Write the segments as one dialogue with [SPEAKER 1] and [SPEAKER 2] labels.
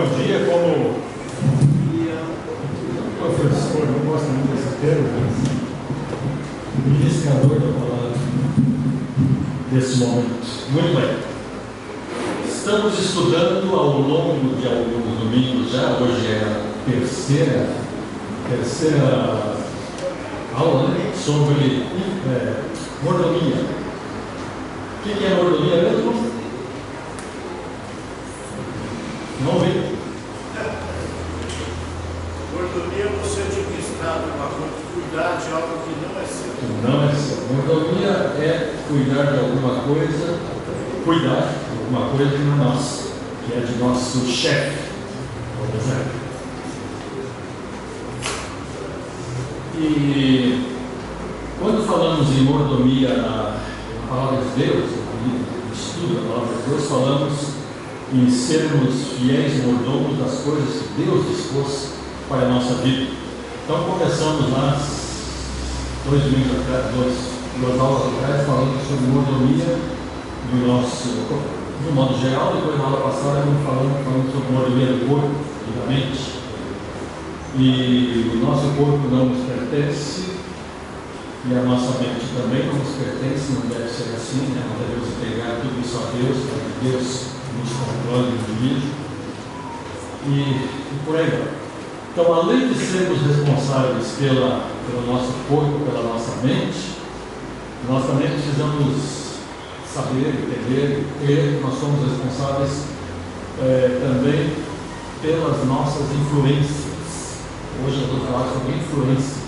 [SPEAKER 1] bom dia. Como professor, não gosto muito desse termo, mas iniciador da palavra desse momento. Muito bem. Estamos estudando ao longo de alguns domingos já. Hoje é a terceira aula, né, sobre mordomia. O que é mordomia mesmo? Não vi.
[SPEAKER 2] Mordomia é você administrar uma coisa, cuidar de algo que não é seu.
[SPEAKER 1] Não é seu. Mordomia é cuidar de alguma coisa, cuidar de alguma coisa que não é nossa, que é de nosso chefe, por exemplo. E quando falamos em mordomia na palavra de Deus, no estudo da palavra de Deus, falamos em sermos fiéis mordomos das coisas que Deus dispôs para a nossa vida. Então começamos lá duas aulas atrás, falando sobre mordomia do modo geral. Depois na aula passada falando sobre mordomia do corpo e da mente. E o nosso corpo não nos pertence, e a nossa mente também não nos pertence, não deve ser assim, né? Nós devemos entregar tudo isso a Deus, para que Deus nos controle e dirija, e por aí vai. Então, além de sermos responsáveis pelo nosso corpo, pela nossa mente, nós também precisamos saber, entender, crer que nós somos responsáveis também pelas nossas influências. Hoje eu vou falar sobre influências.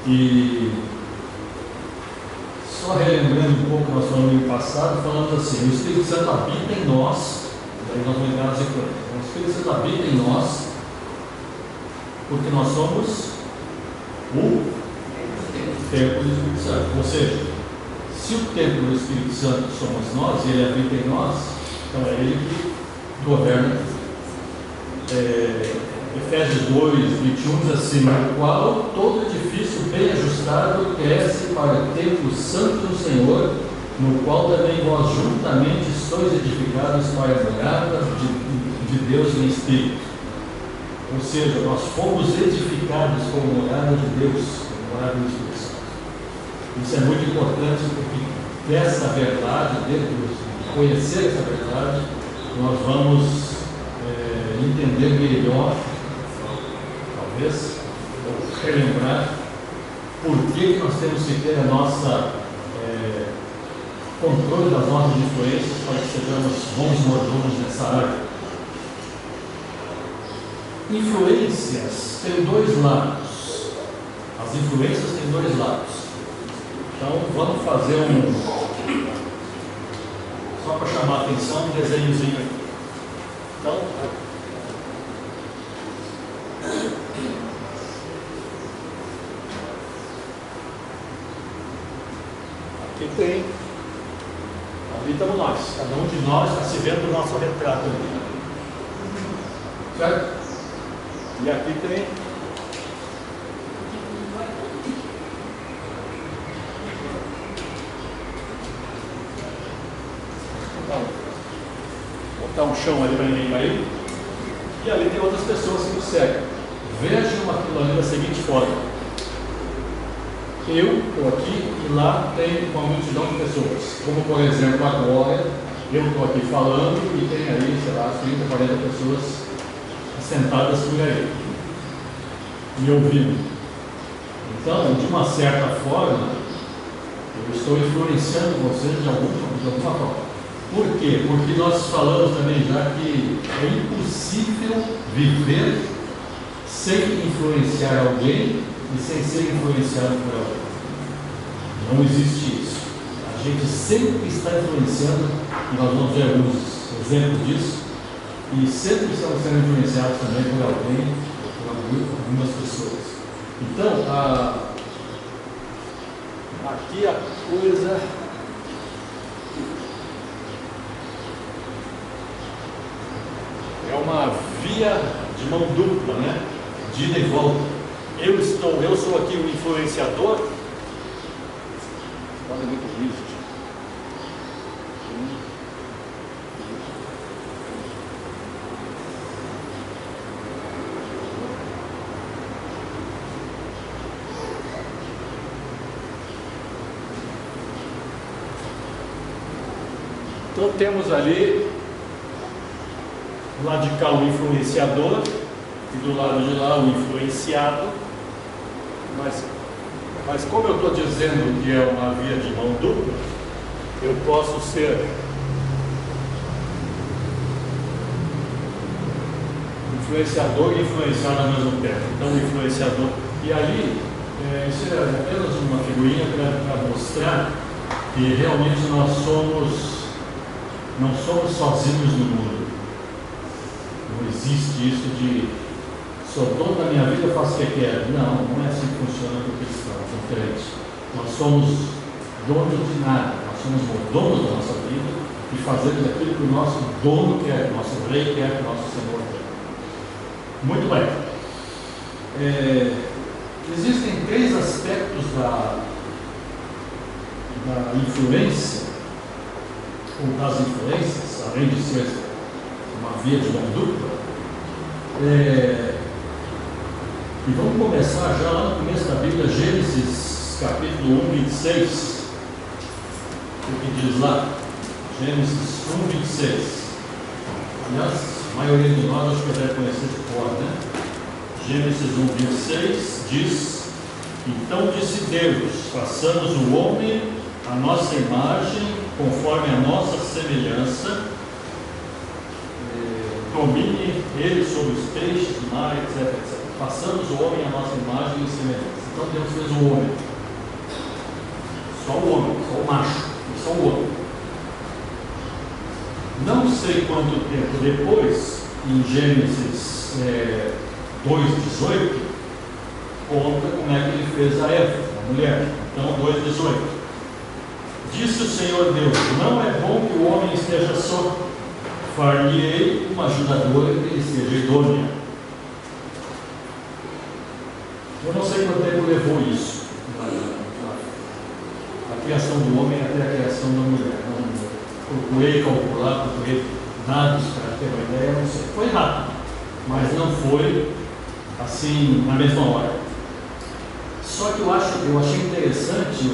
[SPEAKER 1] E só relembrando um pouco, nós falamos no passado, falamos assim: o Espírito Santo habita em nós. Daí nós vamos entrar nas influências. O Espírito Santo habita em nós porque nós somos o templo do Espírito Santo. Ou seja, se o templo do Espírito Santo somos nós e ele habita em nós, então é ele que governa. Efésios 2, 21 diz assim: no qual todo edifício bem ajustado cresce para o templo santo do Senhor, no qual também vós juntamente sois edificados para a morada de Deus em Espírito. Ou seja, nós fomos edificados como morada de Deus, como morada do Espírito Santo. Isso é muito importante, porque dessa verdade, de conhecer essa verdade, nós vamos entender melhor, talvez, ou relembrar por que nós temos que ter a nossa controle das nossas influências para que sejamos bons mordomos nessa área. Influências têm dois lados. As influências têm dois lados. Então vamos fazer só para chamar a atenção, um desenhozinho aqui. Então, aqui tem, ali estamos nós, cada um de nós está se vendo o nosso retrato ali, certo? E aqui tem então, botar um chão ali para ninguém cair, e ali tem outras pessoas que nos seguem. Vejam aquilo ali da seguinte forma: eu estou aqui e lá tem uma multidão de pessoas, como por exemplo agora eu estou aqui falando e tem aí, sei lá, 30, 40 pessoas sentadas por aí me ouvindo. Então, de uma certa forma, eu estou influenciando vocês de alguma forma. Por quê? Porque nós falamos também já que é impossível viver sem influenciar alguém e sem ser influenciado por alguém. Não existe isso. A gente sempre está influenciando, e nós vamos ver alguns exemplos disso, e sempre estamos sendo influenciados também por alguém, por algumas pessoas. Então, aqui a coisa é uma via de mão dupla, né? De ida e volta. Eu sou aqui o influenciador. Olha muito isso. Então temos ali do lado de cá o influenciador e do lado de lá o influenciado, mas como eu estou dizendo que é uma via de mão dupla, eu posso ser influenciador e influenciado ao mesmo tempo. Então o influenciador, e ali isso é apenas uma figurinha para mostrar que realmente nós não somos sozinhos no mundo. Não existe isso de sou dono da minha vida, faço o que quero. Não é assim que funciona com o cristão, é diferente. Nós somos donos de nada, nós somos donos da nossa vida e fazemos aquilo que o nosso dono quer, que o nosso rei quer, que o nosso Senhor quer. Muito bem. Existem 3 aspectos da influência, ou das influências, além de ser uma via de mão dupla. E vamos começar já lá no começo da Bíblia, Gênesis capítulo 1, 26. O que diz lá? Gênesis 1, 26. Aliás, a maioria de nós acho que deve conhecer de cor, né? Gênesis 1, 26 diz: então disse Deus, façamos o homem à nossa imagem, conforme a nossa semelhança, domine ele sobre os peixes do mar, etc, etc. Façamos o homem à nossa imagem e semelhança. Então Deus fez o homem. Só o homem, só o macho, só o homem. Não sei quanto tempo depois, em Gênesis 2,18, conta como é que ele fez a Eva, a mulher. Então 2,18. Disse o Senhor Deus: não é bom que o homem esteja só. Far-lhe-ei uma ajudadora que ele seja idônea. Eu não sei quanto tempo levou isso, a criação do homem até a criação da mulher. Não procurei calcular, procurei dados para ter uma ideia, não sei. Foi rápido, mas não foi assim na mesma hora. Só que eu achei interessante, a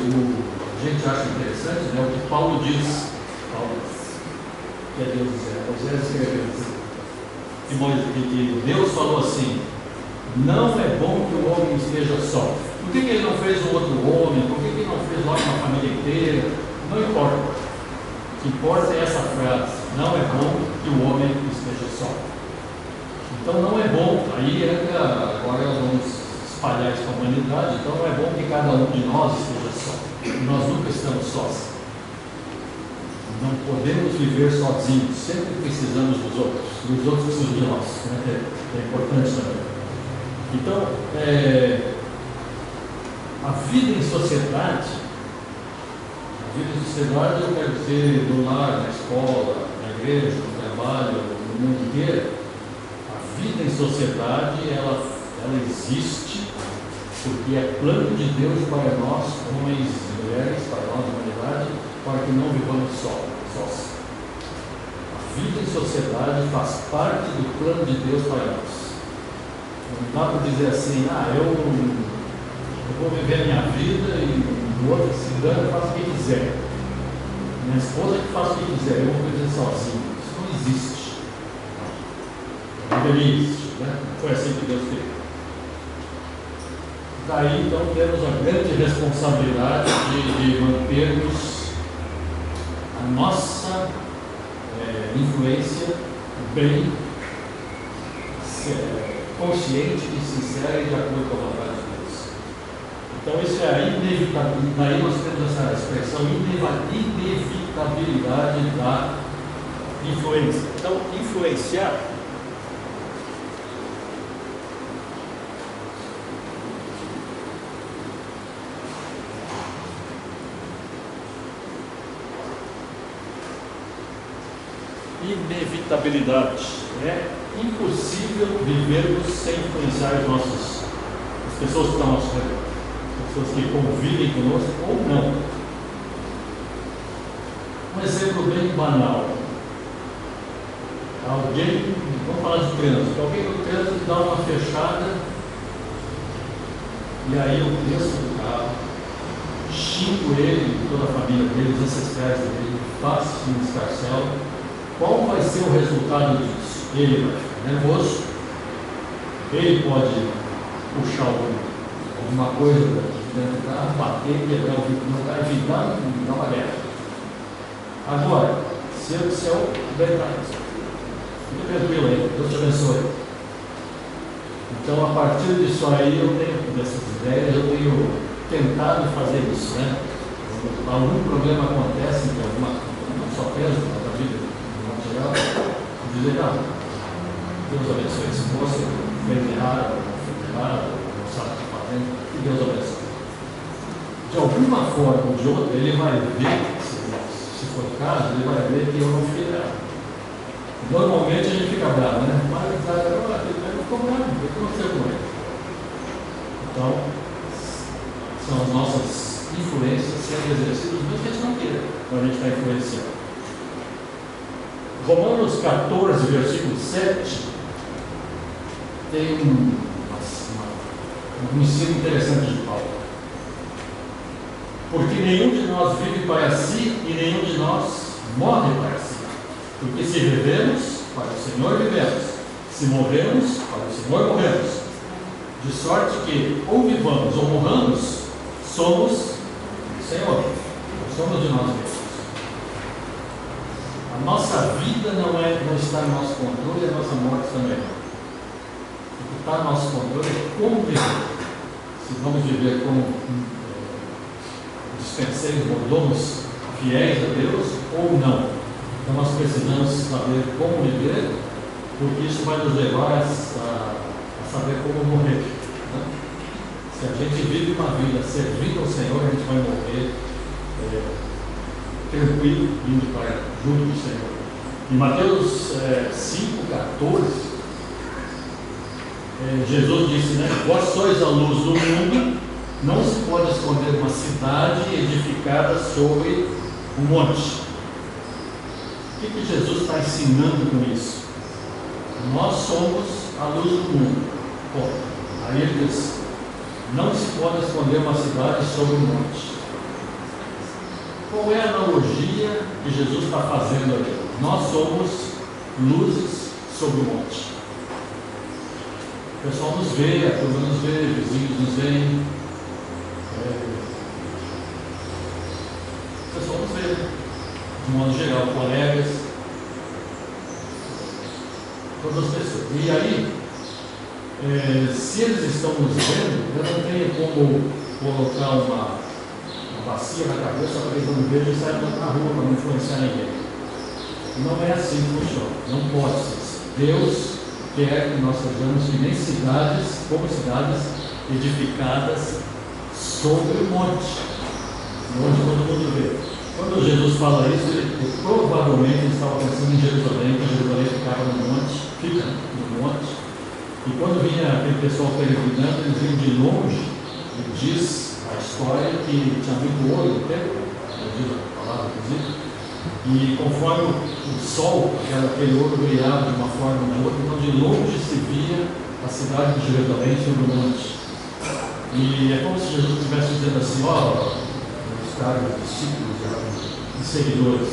[SPEAKER 1] gente acha interessante, né, o que Paulo diz. Que é Deus Moisés escreveu que Deus falou assim: não é bom que o homem esteja só. Por que ele não fez um outro homem? Por que ele não fez logo uma família inteira? Não importa. O que importa é essa frase: não é bom que o homem esteja só. Então não é bom. Aí agora nós vamos espalhar isso para a humanidade. Então não é bom que cada um de nós esteja só. Nós nunca estamos sós. Não podemos viver sozinhos, sempre precisamos dos outros, e os outros precisam de nós, né? É importante também. Então, a vida em sociedade, eu quero dizer no lar, na escola, na igreja, no trabalho, no mundo inteiro. A vida em sociedade, ela existe porque é plano de Deus para nós, homens e mulheres, para nós, humanidade, para que não vivamos sós. A vida em sociedade faz parte do plano de Deus para nós. Não dá para dizer assim: eu vou viver a minha vida e o outro se engana, faz o que quiser. Minha esposa que faz o que quiser, eu vou viver sozinho. Isso não existe. Não deveria existir, né? Não foi assim que Deus fez. Daí então temos a grande responsabilidade de mantermos a nossa influência bem consciente e sincera e de acordo com a vontade de Deus. Então isso é a inevitabilidade. Daí nós temos essa expressão inevitabilidade da influência. Então influenciar inevitabilidade. É impossível vivermos sem influenciar as pessoas que estão ao nosso redor, as pessoas que convivem conosco ou não. Um exemplo bem banal. Vamos falar de trânsito. Alguém no trânsito dá uma fechada e aí eu desço do carro, xingo ele, toda a família dele, os ancestrais dele, faço um escarcelo, qual vai ser o resultado disso? Ele vai ficar nervoso, ele pode puxar alguma coisa dentro do carro, bater, quebrar o vidro do carro, evitar uma guerra. Agora, se eu bem para isso, fica tranquilo aí, Deus te abençoe. Então, a partir disso aí, eu tenho dessas ideias, eu tenho tentado fazer isso, né? Algum problema acontece, então, não só peso, mas a vida, de modo geral, dizer, não, Deus abençoe esse moço, fez errado, não sabe o que está fazendo, que Deus abençoe. De alguma forma ou de outra, ele vai ver, se for o caso, ele vai ver que eu não fiquei bravo. Normalmente a gente fica bravo, né? Mas ele ficou bravo, o que aconteceu com ele? Então, são as nossas influências sendo exercidas, mesmo que a gente não queira, então a gente está influenciando. Romanos 14, versículo 7, tem um ensino interessante de Paulo. Porque nenhum de nós vive para si e nenhum de nós morre para si. Porque se vivemos, para o Senhor vivemos. Se morremos, para o Senhor morremos. De sorte que, ou vivamos ou morramos, somos do Senhor. Não somos de nós mesmos. A nossa vida não está no nosso controle e a nossa morte também. O que está no nosso controle é como viver. Se vamos viver como dispenseiros, mordomos, fiéis a Deus ou não. Então nós precisamos saber como viver, porque isso vai nos levar a saber como morrer. Né? Se a gente vive uma vida servindo ao Senhor, a gente vai morrer tranquilo, indo para junto do Senhor. Em Mateus 5,14, Jesus disse, né? Vós sois a luz do mundo, não se pode esconder uma cidade edificada sobre um monte. O que Jesus está ensinando com isso? Nós somos a luz do mundo. Bom, aí ele diz, não se pode esconder uma cidade sobre um monte. Qual é a analogia que Jesus está fazendo ali? Nós somos luzes sobre o monte. O pessoal nos vê, a turma nos vê, vizinhos nos veem. O pessoal nos vê, de modo geral, colegas, todas as pessoas. E aí, se eles estão nos vendo, eu não tenho como colocar uma bacia na cabeça para eles não vejam e sair na rua para não influenciar ninguém. Não é assim que funciona, não pode ser assim. Deus quer que nós sejamos que nem cidades, como cidades edificadas sobre o monte, onde todo mundo vê. Quando Jesus fala isso, ele provavelmente estava pensando em Jerusalém, que Jerusalém ficava no monte, fica no monte, e quando vinha aquele pessoal peregrinando, eles vinham de longe, e diz a história que tinha muito ouro no templo, diz a palavra, inclusive, e conforme o sol, aquele ouro brilhava de uma forma ou de outra, então de longe se via a cidade de Jerusalém sobre o monte. E é como se Jesus estivesse dizendo assim, os caras, discípulos e seguidores,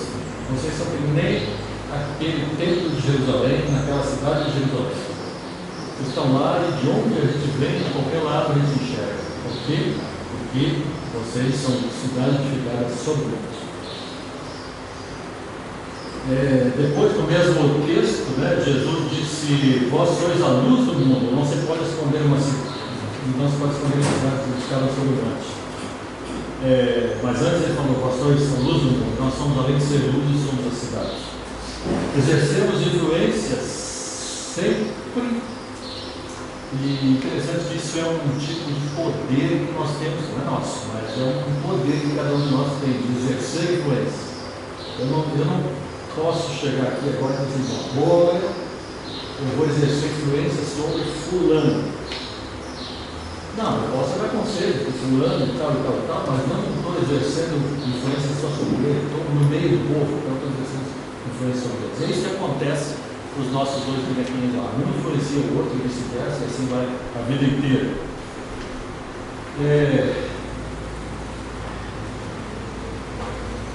[SPEAKER 1] vocês são que nem aquele templo de Jerusalém, naquela cidade de Jerusalém. Vocês estão lá e de onde a gente vem, de qualquer lado a gente enxerga. Por quê? Porque vocês são cidades edificadas sobre o monte. Depois do mesmo texto, né, Jesus disse, vós sois a luz do mundo, não se pode esconder uma cidade, edificada sobre o monte. Mas antes ele falou, vós sois a luz do mundo, nós somos, além de ser luz, somos a cidade. Exercemos influências sempre, e interessante que isso é um tipo de poder que nós temos, não é nosso, mas é um poder que cada um de nós tem, de exercer influência. Eu não posso chegar aqui agora e dizer, agora eu vou exercer influência sobre fulano. Não, eu posso dar conselho para fulano e tal, mas não estou exercendo influência só sobre ele, estou no meio do povo, então estou exercendo influência sobre eles. É isso que acontece com os nossos dois bonequinhos lá. Um influencia o outro e vice-versa, e assim vai a vida inteira.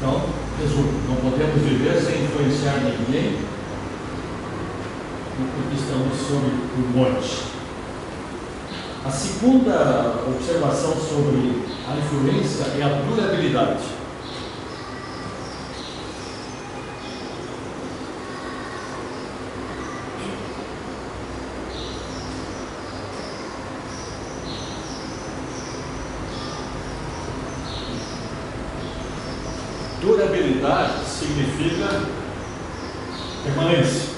[SPEAKER 1] Então, resumo, não podemos viver sem influenciar ninguém porque estamos sobre o monte. A segunda observação sobre a influência é a durabilidade. Durabilidade significa permanência.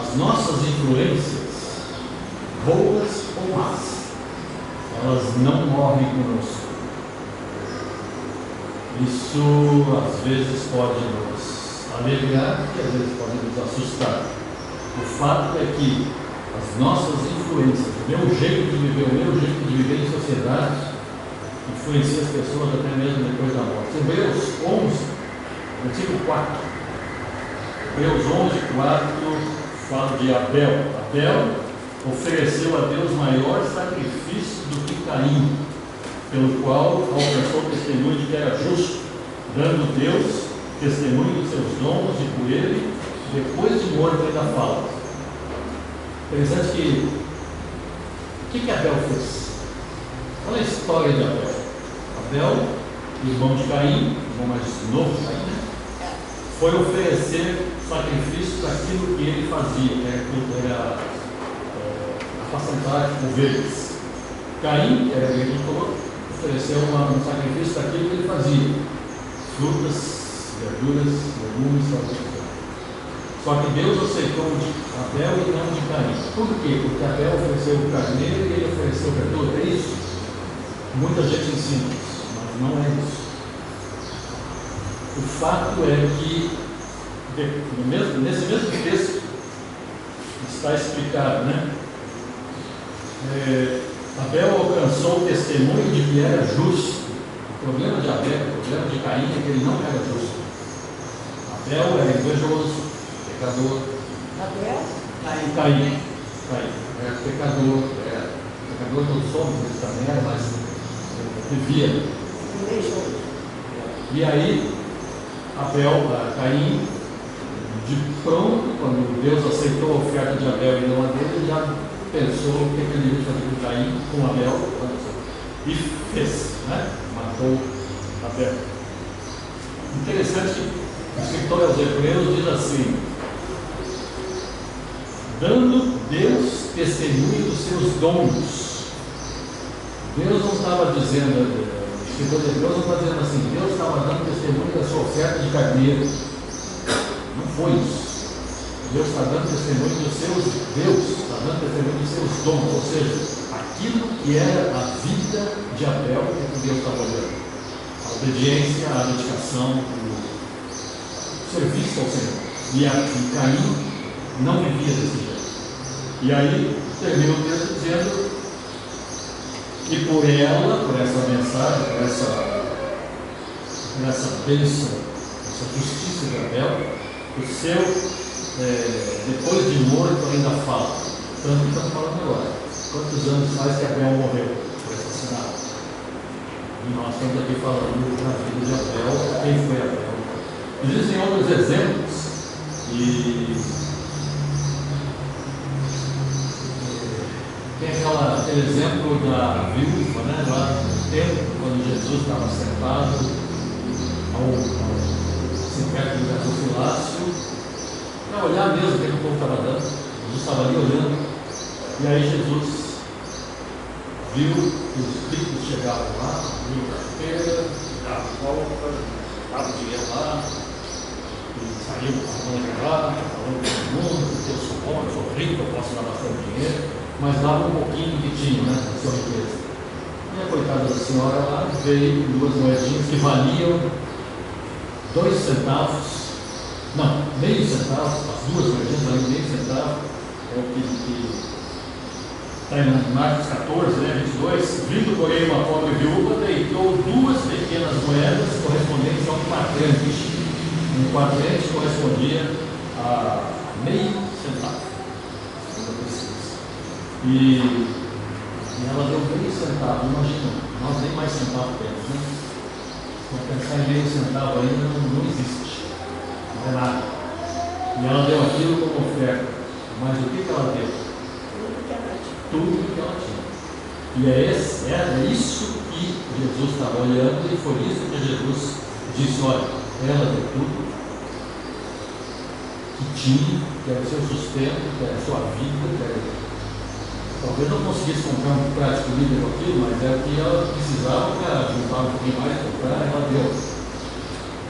[SPEAKER 1] As nossas influências, boas ou más, elas não morrem conosco. Isso às vezes pode nos alegrar e às vezes pode nos assustar. O fato é que as nossas influências, o meu jeito de viver, o meu jeito de viver em sociedade, influencia as pessoas até mesmo depois da morte. Hebreus 11, versículo 4. Hebreus 11, 4 fala de Abel. Abel ofereceu a Deus maior sacrifício do que Caim, pelo qual alcançou o testemunho de que era justo, dando Deus testemunho dos seus dons, e por ele, depois de morto, ainda fala. Interessante que o que Abel fez? Olha a história de Abel. Abel, irmão de Caim, irmão mais novo de Caim, né? Foi oferecer sacrifício daquilo que ele fazia, que era apacentar ovelhas. Caim, que era agricultor, ofereceu um sacrifício daquilo que ele fazia: frutas, verduras, legumes, só que Deus aceitou de Abel e não de Caim. Por quê? Porque Abel ofereceu o carneiro e ele ofereceu verdura. É isso? Muita gente ensina isso, mas não é isso. O fato é que, nesse mesmo texto, está explicado, né? Abel alcançou o testemunho de que era justo. O problema de Abel, o problema de Caim é que ele não era justo. Abel era invejoso, pecador.
[SPEAKER 3] Abel?
[SPEAKER 1] Caim. Era pecador. Pecador todos somos, ele também era, mas vivia. E aí, Caim, de pronto, quando Deus aceitou a oferta de Abel e não a dele, ele já pensou o que ele devia fazer com Caim, com Abel, e fez, né? Matou Abel. Interessante que o escritor aos Hebreus diz assim: dando Deus testemunho dos seus dons. Deus não estava dizendo, o escritor de Hebreus não está dizendo assim, Deus estava dando testemunho da sua oferta de carneiro. Não foi isso. Deus está dando testemunho dos seus Deus, está dando testemunho dos seus dons, ou seja, aquilo que era a vida de Abel é que Deus estava olhando. A obediência, a dedicação, o serviço ao Senhor. E Caim não vivia desse jeito. E aí termina o texto dizendo que por essa mensagem, por essa bênção, essa justiça de Abel, o seu depois de morto ainda fala. Tanto que estamos falando agora. Quantos anos faz que Abel morreu? Foi assassinado. E nós estamos aqui falando da vida de Abel, quem foi Abel. Existem outros exemplos, e tem aquele exemplo da viúva, né, lá no templo, quando Jesus estava sentado assim, perto do gasofilácio, para olhar mesmo o que o povo estava dando. Jesus estava ali olhando, e aí Jesus viu que os ricos chegavam lá, viu a carteira, dava volta, dava o dinheiro lá, e saiu falando lá, falando com todo mundo, porque eu sou bom, eu sou rico, eu posso dar bastante dinheiro, mas dava um pouquinho que tinha, né, da sua riqueza. E a coitada da senhora lá veio com 2 moedinhas que valiam 2 centavos. Não, meio centavo, as 2 moedinhas valiam meio centavo, é o que está em Marcos 14, né, 22. Vindo, porém, uma pobre viúva, deitou 2 pequenas moedas correspondentes a um quadrante. Um quadrante correspondia a meio centavo. E ela deu meio centavo, imagina, nós nem mais centavo temos, né? Vou pensar em meio centavo ainda, não existe. Não é nada. E ela deu aquilo como oferta. Mas o que ela deu? Tudo que ela tinha. E é isso que Jesus estava olhando, e foi isso que Jesus disse: olha, ela deu tudo que tinha, que era o seu sustento, que era a sua vida, que era... Talvez não conseguisse comprar um prato de comida com aquilo, mas era o que ela precisava para juntar um pouquinho mais, comprar, ela deu.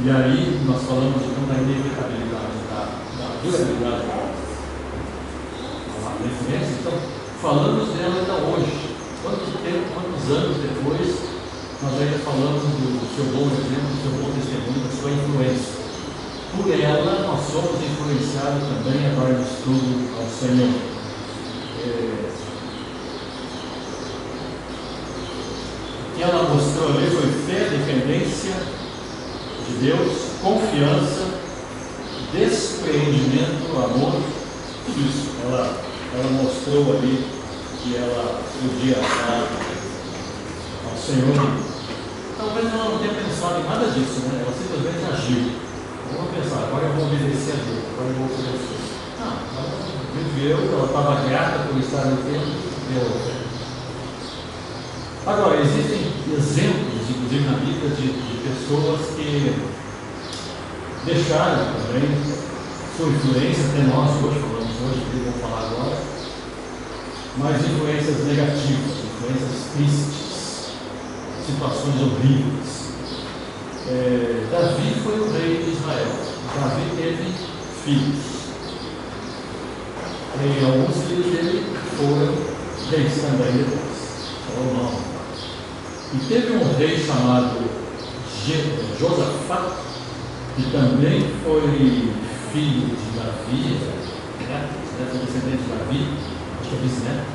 [SPEAKER 1] E aí nós falamos então da inevitabilidade, da durabilidade da influência. Então, falamos dela ainda hoje. Quantos anos depois, nós ainda falamos do seu bom exemplo, do seu bom testemunho, da sua influência. Por ela, nós somos influenciados também a darmos tudo ao Senhor. O que ela mostrou ali foi fé, dependência de Deus, confiança, despreendimento, amor, tudo isso. Ela mostrou ali que ela podia dar ao Senhor. Talvez ela não tenha pensado em nada disso, né? Ela simplesmente agiu. Vamos pensar, agora eu vou obedecer a Deus, agora eu vou obedecer. Ela viveu, ela estava grata por estar no tempo, deu. Agora, existem exemplos, inclusive na Bíblia, de pessoas que deixaram também sua influência, até nós hoje falamos hoje, que vamos falar agora, mas influências negativas, influências tristes, situações horríveis. Davi foi o rei de Israel. Davi teve filhos. E alguns filhos dele foram reis também depois. Salomão. E teve um rei chamado Josafá, que também foi filho de Davi, descendente de Davi, acho que é bisneto.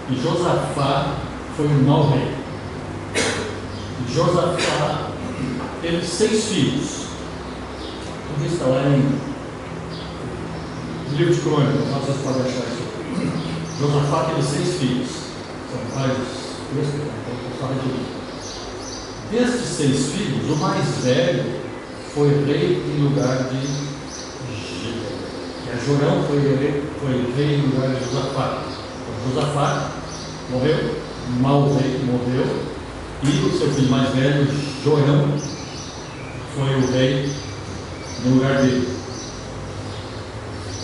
[SPEAKER 1] E Josafá foi um mau rei. E Josafá teve 6 filhos. Tudo isso está lá em livro de Crônicas, nós vamos poder achar isso. Josafá teve 6 filhos. São vários textos, então só redimir. Destes 6 filhos, o mais velho foi rei em lugar de Jorão, foi rei em lugar de Josafá. Josafá morreu, mau rei morreu, e o seu filho mais velho, Jorão, foi o rei no lugar dele.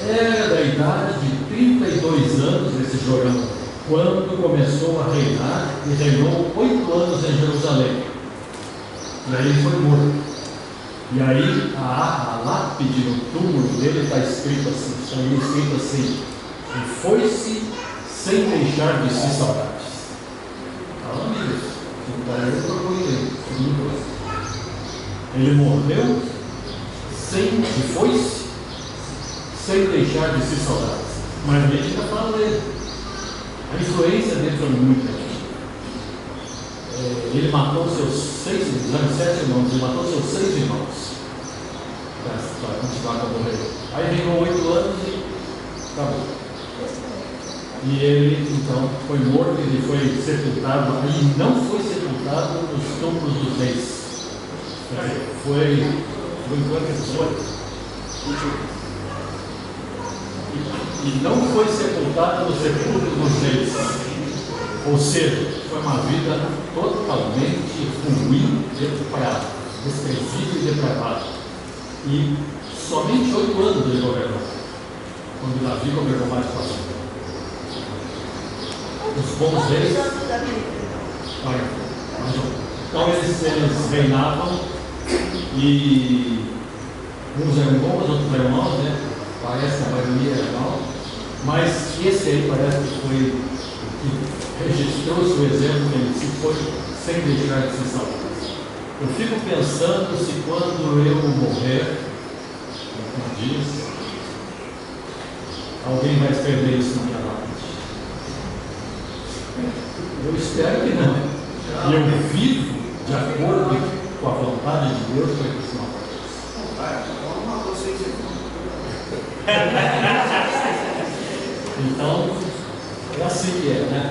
[SPEAKER 1] Era da idade de 32 anos esse Jorão, quando começou a reinar, e reinou 8 anos em Jerusalém. E aí ele foi morto. E aí a lápide no túmulo dele está escrito assim: e foi-se sem deixar de si saudades. Falando isso, eu procurei. Ele morreu e foi-se sem deixar de si saudades. Mas a gente ainda fala dele. A influência dele foi muito grande. Ele matou seus 7 irmãos, ele matou seus 6 irmãos para continuar com o rei. Aí reinou 8 anos e acabou. E ele então foi morto, ele foi sepultado, e não foi sepultado nos túmulos dos reis. Foi e não foi sepultado no sepulcro dos reis. Ou seja, foi uma vida totalmente ruim, depravada, desprezível e depravada. E somente 8 anos ele governou, quando Davi governou mais 4 anos. Os bons reis. Então eles reinavam, e uns eram bons, outros eram maus, né? Parece que a maioria era mal, mas esse aí parece que foi o que registrou seu exemplo, ele se foi sem deixar de se salvar. Eu fico pensando se quando eu morrer, alguns dias, alguém vai escrever isso na minha lápide. Eu espero que não. E eu vivo de acordo com a vontade de Deus para que isso não aconteça. Então, é assim que é, né?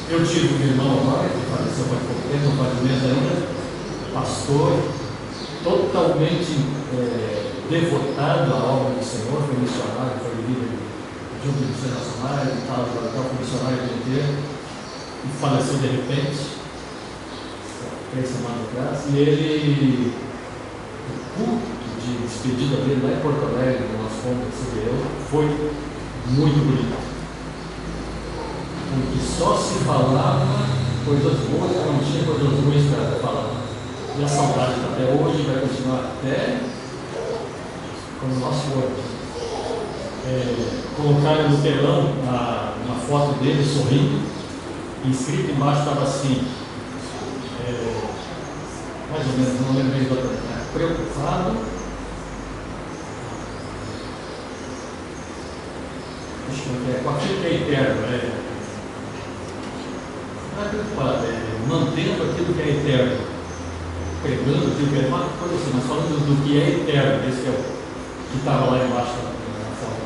[SPEAKER 1] Eu tive um irmão agora, que faleceu faz pouco tempo, não faz um mês ainda, pastor, totalmente devotado à obra do Senhor, foi missionário, foi líder de organizações nacionais e tal, foi missionário do inteiro, e faleceu de repente, 3 semanas atrás, e ele, o culto de despedida dele lá em Porto Alegre, nós fomos receber ele, foi muito bonito. Porque só se falava coisas boas, não tinha coisas ruins para falar. E a saudade até hoje vai continuar até quando nós formos. Colocaram no telão uma foto dele sorrindo, e escrito embaixo estava assim, mais ou menos, não lembro exatamente, preocupado, com aquilo que é eterno, não é preocupado, mantendo aquilo que é eterno, pregando aquilo que é uma coisa assim, mas falando do que é eterno, esse que é o que estava lá embaixo na foto.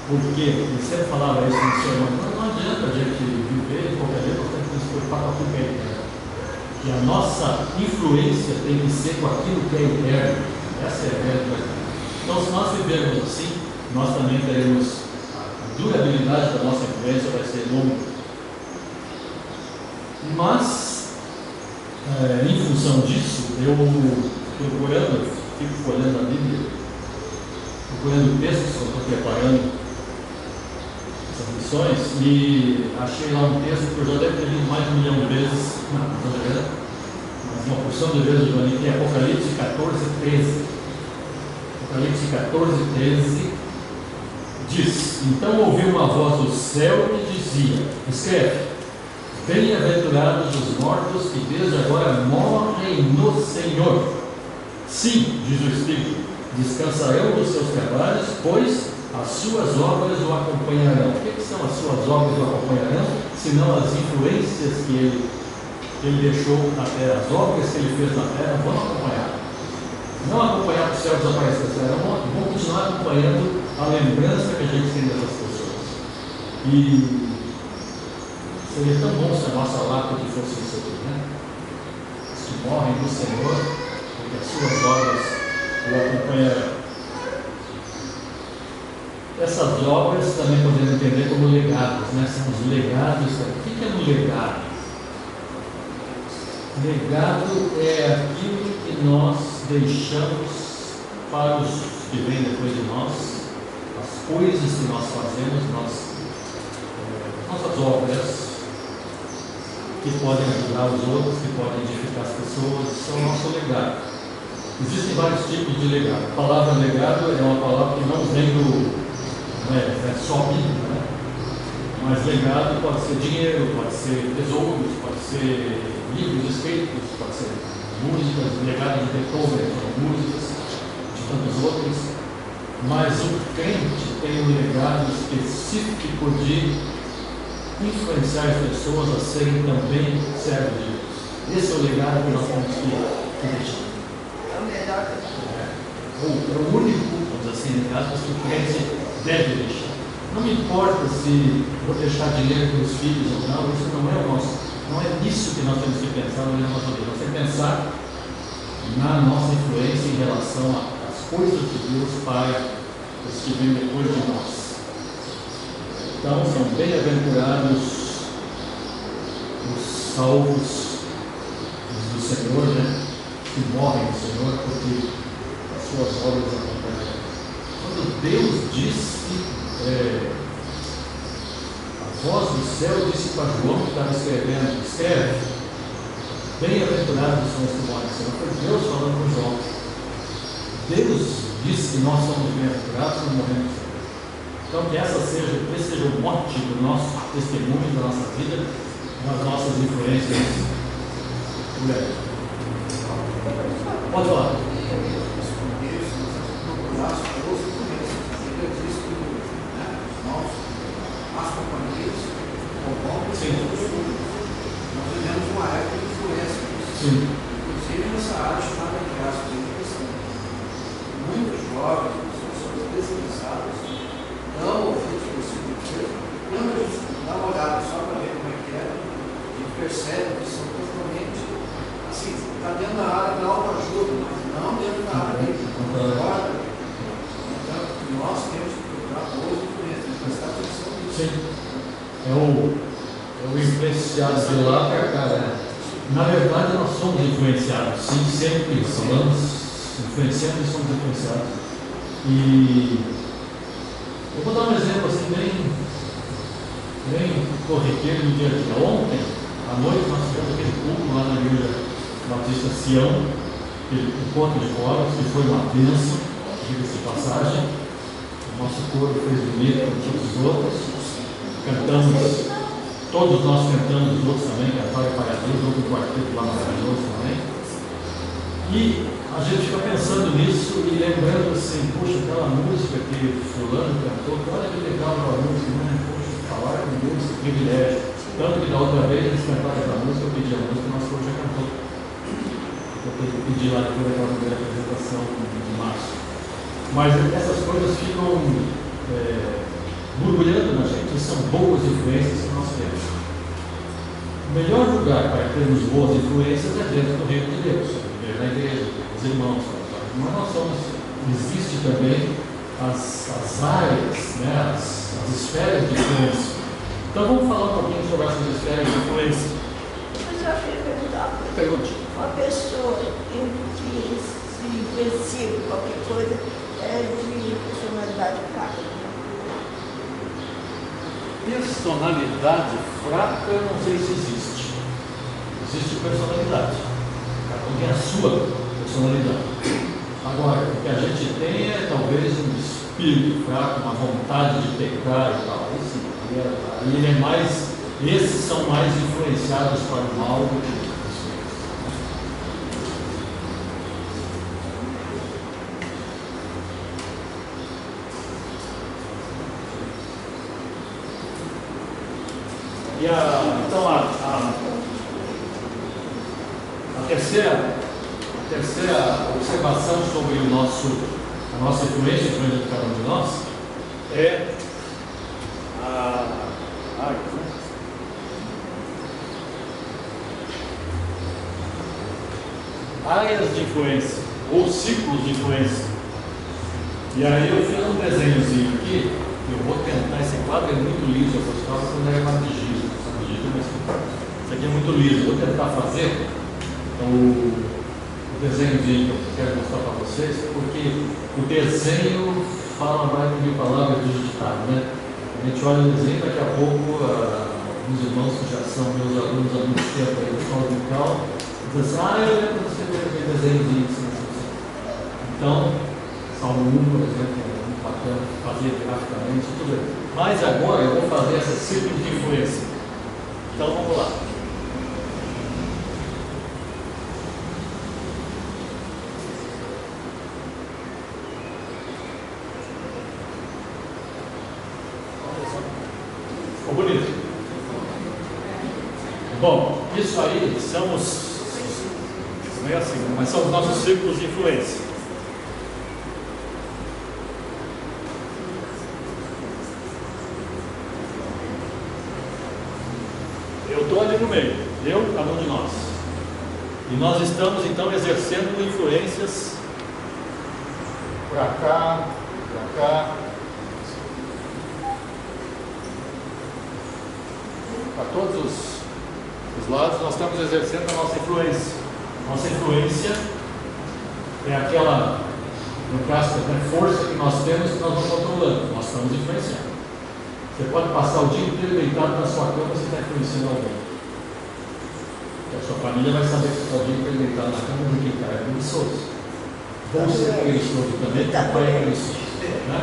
[SPEAKER 1] Porque ele sempre falava isso no sermão, não adianta a gente viver de qualquer jeito, nós temos que nos preocupar com aquilo que é eterno. E a nossa influência tem que ser com aquilo que é eterno. Essa é a grande verdade. Então, se nós vivermos assim, nós também teremos a durabilidade da nossa influência, vai ser longa. Mas, em função disso, eu procurando, fico olhando a Bíblia, procurando textos, eu estou preparando essas lições, e achei lá um texto que eu já devo ter lido mais de 1 milhão de vezes, mas uma porção de vezes, que é Apocalipse 14:13. Apocalipse 14:13 diz: então ouvi uma voz do céu que dizia, escreve, bem-aventurados os mortos que desde agora morrem no Senhor. Sim, diz o Espírito, descansarão dos seus trabalhos, pois as suas obras o acompanharão. O que são as suas obras o acompanharão? Senão as influências que ele deixou na terra, as obras que ele fez na terra vão acompanhar. Não acompanhar para o céu desaparecer, vão continuar acompanhando a lembrança que a gente tem dessas pessoas. E seria tão bom se a nossa lápide fosse isso aqui, né? Os que morrem no Senhor, porque as suas obras o acompanharão. Essas obras também podemos entender como legados, né? São os legados. O que é um legado? Legado é aquilo que nós deixamos para os que vêm depois de nós, as coisas que nós fazemos, nossas obras, que podem ajudar os outros, que podem edificar as pessoas, são o nosso legado. Existem vários tipos de legado. A palavra legado é uma palavra que não vem é só bíblica, né? Mas legado pode ser dinheiro, pode ser tesouros, pode ser livros escritos, pode ser músicas, legado de Beethoven, músicas de tantos outros. Mas o crente tem um legado específico de influenciar as pessoas a serem também servos de Deus. Esse é o legado que nós temos que deixar. É o melhor. É o único, vamos dizer assim, legado que o crente deve deixar. Não me importa se vou deixar dinheiro para os filhos ou não, isso não é o nosso. Não é nisso que nós temos que pensar na nossa vida. Nós temos que pensar na nossa influência em relação às coisas de Deus para os que vêm depois de nós. Então, são bem-aventurados os salvos do Senhor, né? Que morrem no Senhor, porque as suas obras acompanham. Quando Deus disse, a voz do céu disse para João que estava escrevendo, escreve, bem-aventurados são os que morrem no Senhor. Foi Deus falando com João. Deus disse que nós somos bem-aventurados e morremos no Senhor. Então, que esse seja o mote do nosso testemunho, da nossa vida, das nossas influências. Pode falar. Sim.
[SPEAKER 3] Nós vivemos uma época de influência.
[SPEAKER 1] Sim.
[SPEAKER 3] Inclusive nessa área chamada de graça de educação. Muitos jovens, pessoas descansadas, não ouvidos por esse motivo. Quando a gente dá uma olhada só para ver como é que é, a gente percebe que são totalmente assim, está dentro da área nós temos que procurar boas influências, prestar atenção nisso.
[SPEAKER 1] Sim. É o influenciado de lá para cá, né? Na verdade, nós somos influenciados, sim, sempre estamos influenciando e somos influenciados. E eu vou dar um exemplo assim, bem corriqueiro no dia a dia. Ontem, à noite, nós tivemos aquele culto lá na igreja Batista Sião, aquele encontro de coros, que foi uma bênção, diga-se de passagem. O nosso coro fez bonito com todos os outros. Cantamos, todos nós cantamos, os outros também, cantaram para Deus, houve um quarteto lá maravilhoso também. E a gente fica pensando nisso e lembrando assim, puxa, aquela música que fulano cantou, olha que legal aquela música, né? Puxa, falar com Deus, que privilégio. Tanto que da outra vez eles cantaram essa música, eu pedi a música, o nosso coro já cantou. Eu pedi lá depois daquela primeira apresentação de março. Mas essas coisas ficam borbulhando na gente, são boas influências que nós temos. O melhor lugar para termos boas influências é dentro do reino de Deus, na igreja, os irmãos. Mas nós somos, existe também as áreas, né, as esferas de influência. Então vamos falar um pouquinho sobre essas esferas de influência.
[SPEAKER 4] Eu já queria perguntar.
[SPEAKER 1] Pergunte.
[SPEAKER 4] Uma pessoa que se influencia por qualquer coisa de personalidade fraca.
[SPEAKER 1] Personalidade fraca, eu não sei se existe. Existe personalidade. Cada um tem a sua personalidade. Agora, o que a gente tem é talvez um espírito fraco, uma vontade de pecar e tal. Aí sim, aí ele é mais. Esses são mais influenciados para o mal do que os outros. E então a terceira observação sobre a nossa influência de cada um de nós é áreas de influência ou ciclos de influência. E aí eu fiz um desenhozinho aqui, eu vou tentar, esse quadro é muito liso, eu gostava quando era mais de giz, mas isso aqui é muito liso, vou tentar fazer o desenhozinho que eu quero mostrar para vocês, porque o desenho fala mais do que palavras digitadas, né? A gente olha o desenho, daqui a pouco alguns irmãos que já são meus alunos há muito tempo aí da escola musical, dizem assim, eu lembro que você fez aquele desenhozinho assim. Então, Salmo 1, por exemplo, é muito bacana, fazer graficamente, tudo bem. Mas agora eu vou fazer esse círculo de influência. Então vamos lá. Ficou bonito. Bom, isso aí são não é assim, mas são os nossos círculos de influência. Eu estou ali no meio, cada um de nós. E nós estamos então exercendo influências para cá, para todos os lados, nós estamos exercendo a nossa influência. Nossa influência é aquela, no caso, força que nós temos que nós vamos controlando, nós estamos influenciando. Você pode passar o dia inteiro deitado na sua cama, você está influenciando alguém. E a sua família vai saber que você está o dia inteiro deitado na cama, porque o cara é preguiçoso. Você é preguiçoso também, porque o pai é preguiçoso. Né?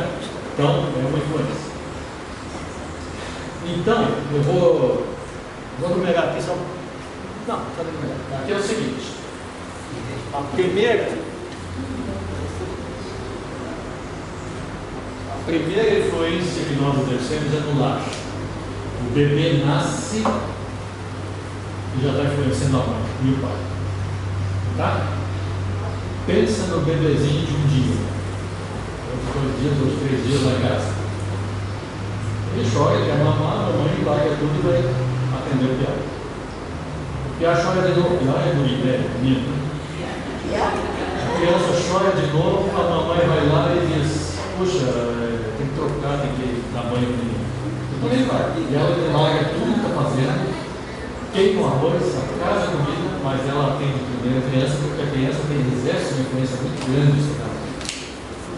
[SPEAKER 1] Então, é uma influência. Então, eu vou numerar aqui só. Não, está numerado. Aqui é o seguinte. A primeira influência que nós exercemos é no lar. O bebê nasce e já está influenciando a mãe e o pai. Tá? Pensa no bebezinho de um dia. 2 dias, 2, 3 dias lá em casa. Ele chora, ele quer mamar, a mamãe larga tudo e vai atender o piá. O piá chora de novo, o piá é menino. A criança chora de novo, a mamãe vai lá e diz, poxa, tem que trocar, tem que dar banho no menino. E por aí vai. E ela larga tudo que está fazendo, queima o arroz, casa a comida, mas ela atende primeiro a criança, porque a criança exerce uma influência muito grande sobre ela.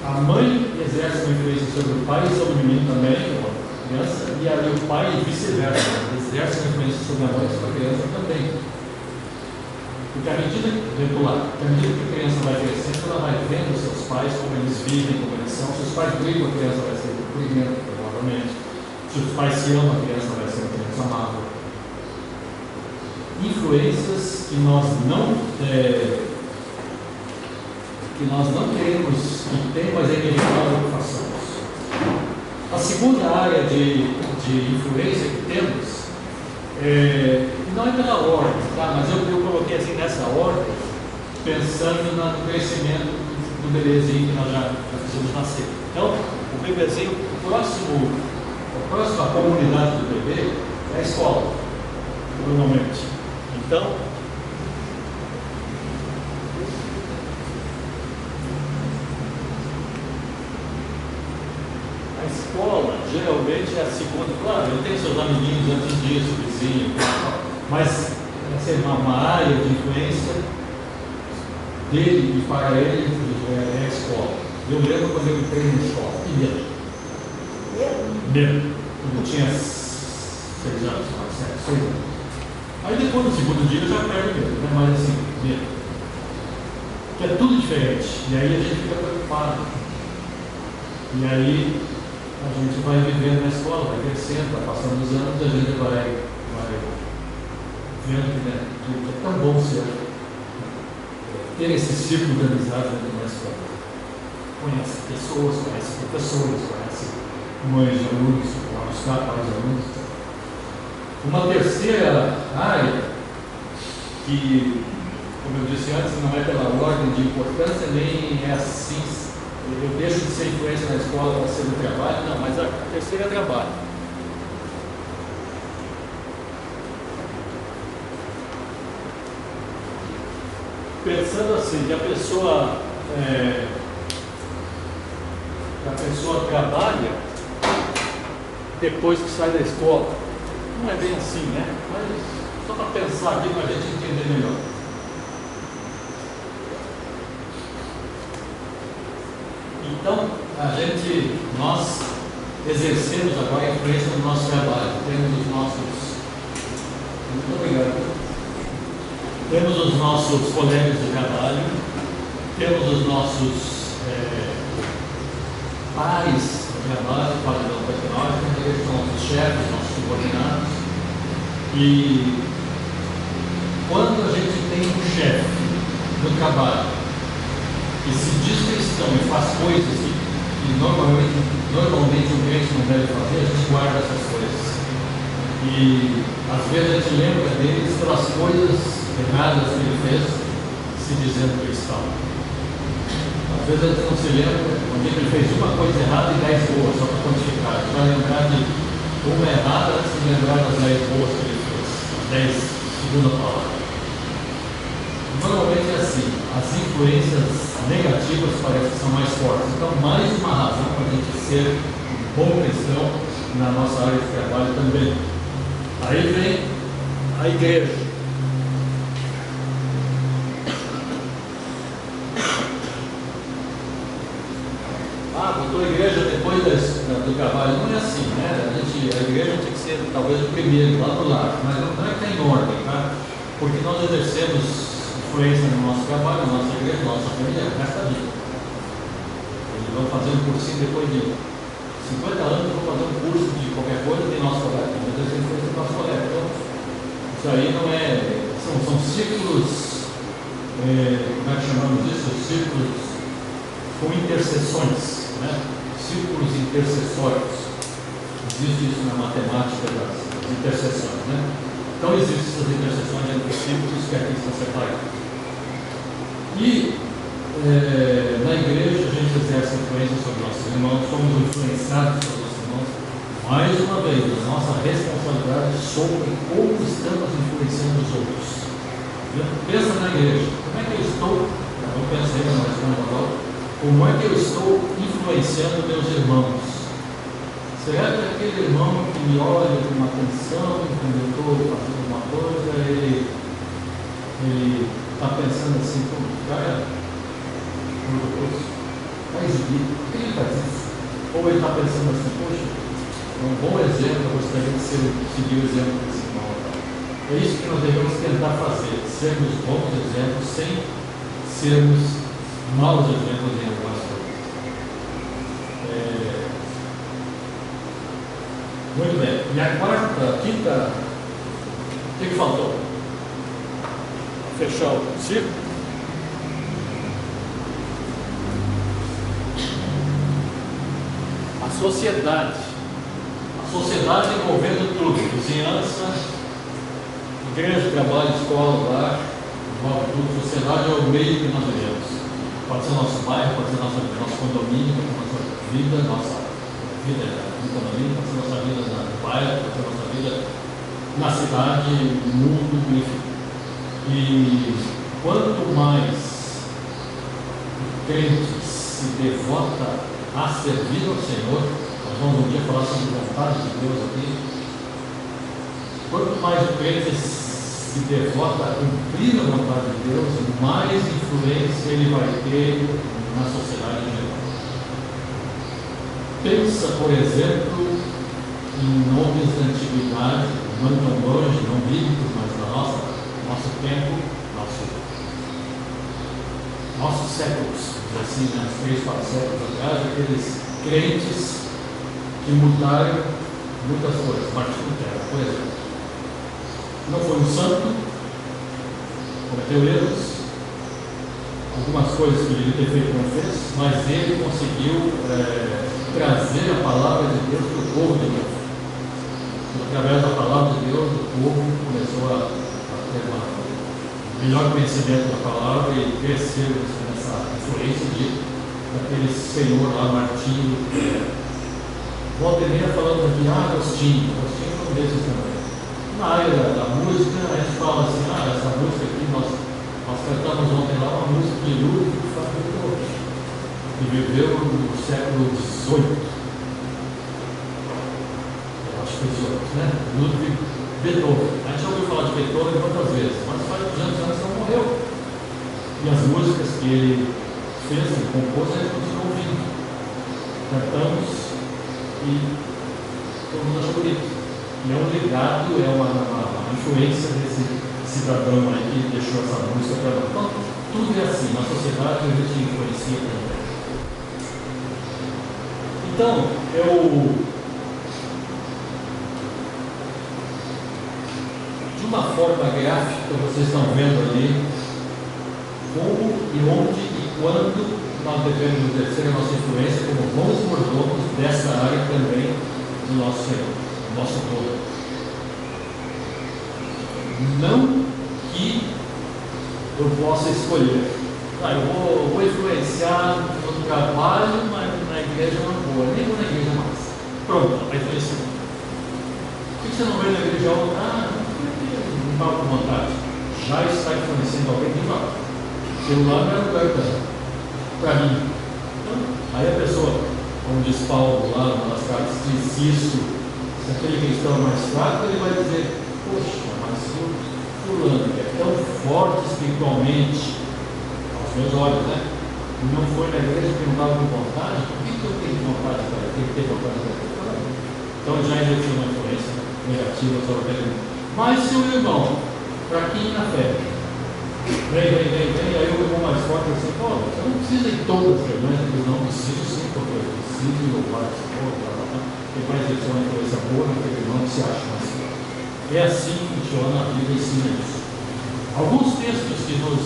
[SPEAKER 1] A mãe exerce uma influência sobre o pai e sobre o menino também, a criança, e aí o pai vice-versa, exerce uma influência sobre a mãe e sobre a criança também. Porque à medida que a criança vai crescendo, ela vai vendo os seus pais, como eles vivem, como eles são. Se os pais brigam, a criança vai ser briguento, provavelmente. Se os pais se amam, a criança vai ser uma criança amável. Influências que nós não queremos que tem, mas é inevitável que façamos. A segunda área de influência que temos não é pela ordem, tá? Mas eu coloquei assim nessa ordem, pensando no crescimento do bebezinho que nós já fizemos nascer. Então, o bebezinho, a próxima comunidade do bebê é a escola, normalmente. Então, a escola geralmente é a segunda. Claro, ele tem seus amiguinhos antes disso, vizinho, mas essa é uma área de influência dele e para ele é a escola. Eu lembro quando eu entrei na escola, primeiro, quando eu tinha 6 anos, 7 anos. Aí depois no segundo dia eu já perde mesmo, né? Mas assim, mesmo. Que é tudo diferente. E aí a gente fica preocupado. E aí a gente vai vivendo na escola, vai crescendo, vai passando os anos, a gente vai vendo que é tão bom ter esse círculo de amizade dentro da escola. Conhece pessoas, conhece professores, conhece mães de alunos, vai buscar pais de alunos. Uma terceira área, que, como eu disse antes, não é pela ordem de importância, nem é assim, eu deixo de ser influência na escola para ser no trabalho, não, mas a terceira é trabalho. Pensando assim, que a pessoa trabalha depois que sai da escola. Não é bem assim, né? Mas só para pensar aqui para a gente entender melhor. Então, nós exercemos agora a influência no nosso trabalho. Temos os nossos colegas de trabalho, temos os nossos pares de trabalho, padrão profissional, eles são nossos chefes, nossos subordinados. E quando a gente tem um chefe no trabalho que se diz cristão e faz coisas que normalmente o crente não deve fazer, a gente guarda essas coisas. E às vezes a gente lembra deles pelas coisas erradas que ele fez, se dizendo cristão. Às vezes a gente não se lembra quando ele fez uma coisa errada e 10 boas, só para quantificar. A gente vai lembrar de uma errada antes de lembrar das 10 boas que ele fez, as 10 segunda palavra. Normalmente é assim, as influências negativas parecem que são mais fortes. Então, mais uma razão para a gente ser um bom cristão na nossa área de trabalho também. Aí vem a igreja. Botou a igreja depois do trabalho. Não é assim, né? A igreja tem que ser talvez o primeiro, lá do lado, mas não é que está em ordem, tá? Porque nós exercemos influência no nosso trabalho, na nossa igreja, na nossa família, o resto da vida. Eles vão fazer um cursinho depois de 50 anos, vão fazer um curso de qualquer coisa, tem nosso colega, vamos exercer influência do nosso colega. Então, isso aí não é. São círculos, como é que chamamos isso? Círculos com interseções. Círculos intercessórios. Existe isso na matemática das interseções. Então existem essas interseções entre os círculos que aqui estão separados. E na igreja a gente exerce influência sobre nossos irmãos, somos influenciados pelos nossos irmãos. Mais uma vez, a nossa responsabilidade sobre como estamos influenciando os outros. Pensa na igreja. Como é que eu estou? Eu pensei na resposta agora. Como é que eu estou influenciando meus irmãos? Será que aquele irmão que me olha com atenção quando eu estou fazendo alguma coisa, ele está pensando assim, como cara, vai exibir, por que ele faz isso? Ou ele está pensando assim, poxa, é um bom exemplo, eu gostaria de seguir o exemplo desse irmão. É isso que nós devemos tentar fazer, sermos bons exemplos sem sermos maus exemplos em algumas coisas. Muito bem. E a quinta, o que faltou? Fechar o ciclo? A sociedade. A sociedade envolvendo tudo. Vizinhança, igreja, trabalho, escola, lar, envolve tudo. Sociedade é o meio que nós vivemos. Pode ser nosso bairro, pode ser nosso condomínio, pode ser nossa vida no condomínio, pode ser nossa vida no bairro, pode ser nossa vida na cidade, no mundo, enfim. E quanto mais o crente se devota a servir ao Senhor, nós vamos um dia falar sobre a vontade de Deus aqui, quanto mais o crente se devota a cumprir a vontade de Deus, mais influência ele vai ter na sociedade em geral. Pensa, por exemplo, em nomes da antiguidade, não tão longe, não bíblicos, mas da nosso tempo, nossos séculos, assim, uns 3, 4 séculos atrás, aqueles crentes que mudaram muitas coisas. Martin Lutero, por exemplo, não foi um santo, cometeu erros, algumas coisas que ele devia ter feito não fez, mas ele conseguiu trazer a palavra de Deus para o povo de Deus. E, através da palavra de Deus, o povo começou a ter um melhor conhecimento da palavra e cresceu nessa influência daquele senhor lá, Martinho Lutero. Volta e meia falando aqui, Agostinho foi um desses também. Na área da música, a gente fala assim, essa música aqui, nós cantamos ontem lá uma música de Ludwig que viveu no século XVIII. Eu acho que foi XVIII, né? Ludwig Beethoven. A gente já ouviu falar de Beethoven quantas vezes, mas faz 200 anos que ele morreu. E as músicas que ele fez, ele compôs, a gente continua ouvindo. Cantamos e todo mundo acha bonito. E é um legado, é uma influência desse cidadão aí que deixou essa música para nós. Então, tudo é assim, na sociedade a gente influencia também. Então, de uma forma gráfica, vocês estão vendo ali como e onde e quando nós devemos exercer a nossa influência como bons mordomos dessa área também do nosso Senhor, do nosso povo. Não que eu possa escolher. Eu vou influenciar no trabalho, mas na igreja eu não vou, nem vou na igreja mais. Pronto, vai influenciar. Por que você não vem na igreja hoje? Não estava com vontade. Já está influenciando alguém de lá. O celular não é lugar para mim. Então, aí a pessoa, como diz Paulo lá, uma das cartas, diz isso, se aquele cristão é mais fraco, ele vai dizer, poxa, mas o fulano que é tão forte espiritualmente, aos meus olhos, né? Não foi na igreja que não estava com vontade, por que eu tenho vontade para ele? Tem que ter vontade para ele. Então já exerceu uma influência negativa sobre ele. Mas se o irmão, fraquinho na fé, vem, aí o irmão mais forte assim, você não precisa ir todas as reuniões, não preciso sim, porque eu preciso louvar esse povo, ele vai exercer uma influência boa naquele irmão que se acha mais forte. É assim que funciona a Bíblia, ensina isso. Alguns textos que nos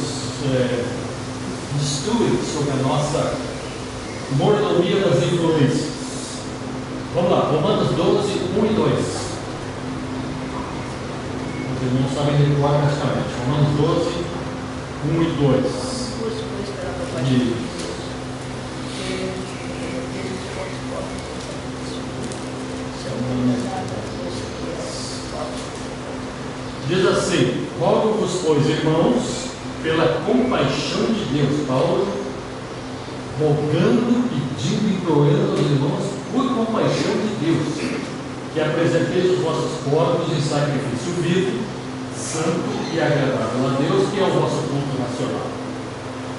[SPEAKER 1] instruem sobre a nossa mordomia das influências. Vamos lá, Romanos 12, 1 e 2. Os irmãos sabem decorar praticamente. Romanos 12, 1 e 2. Diz assim: rogo-vos, pois, irmãos, pela compaixão de Deus, Paulo, rogando, pedindo, implorando aos irmãos, por compaixão de Deus, que apresenteis os vossos corpos em sacrifício vivo, santo e agradável a Deus, que é o vosso culto racional.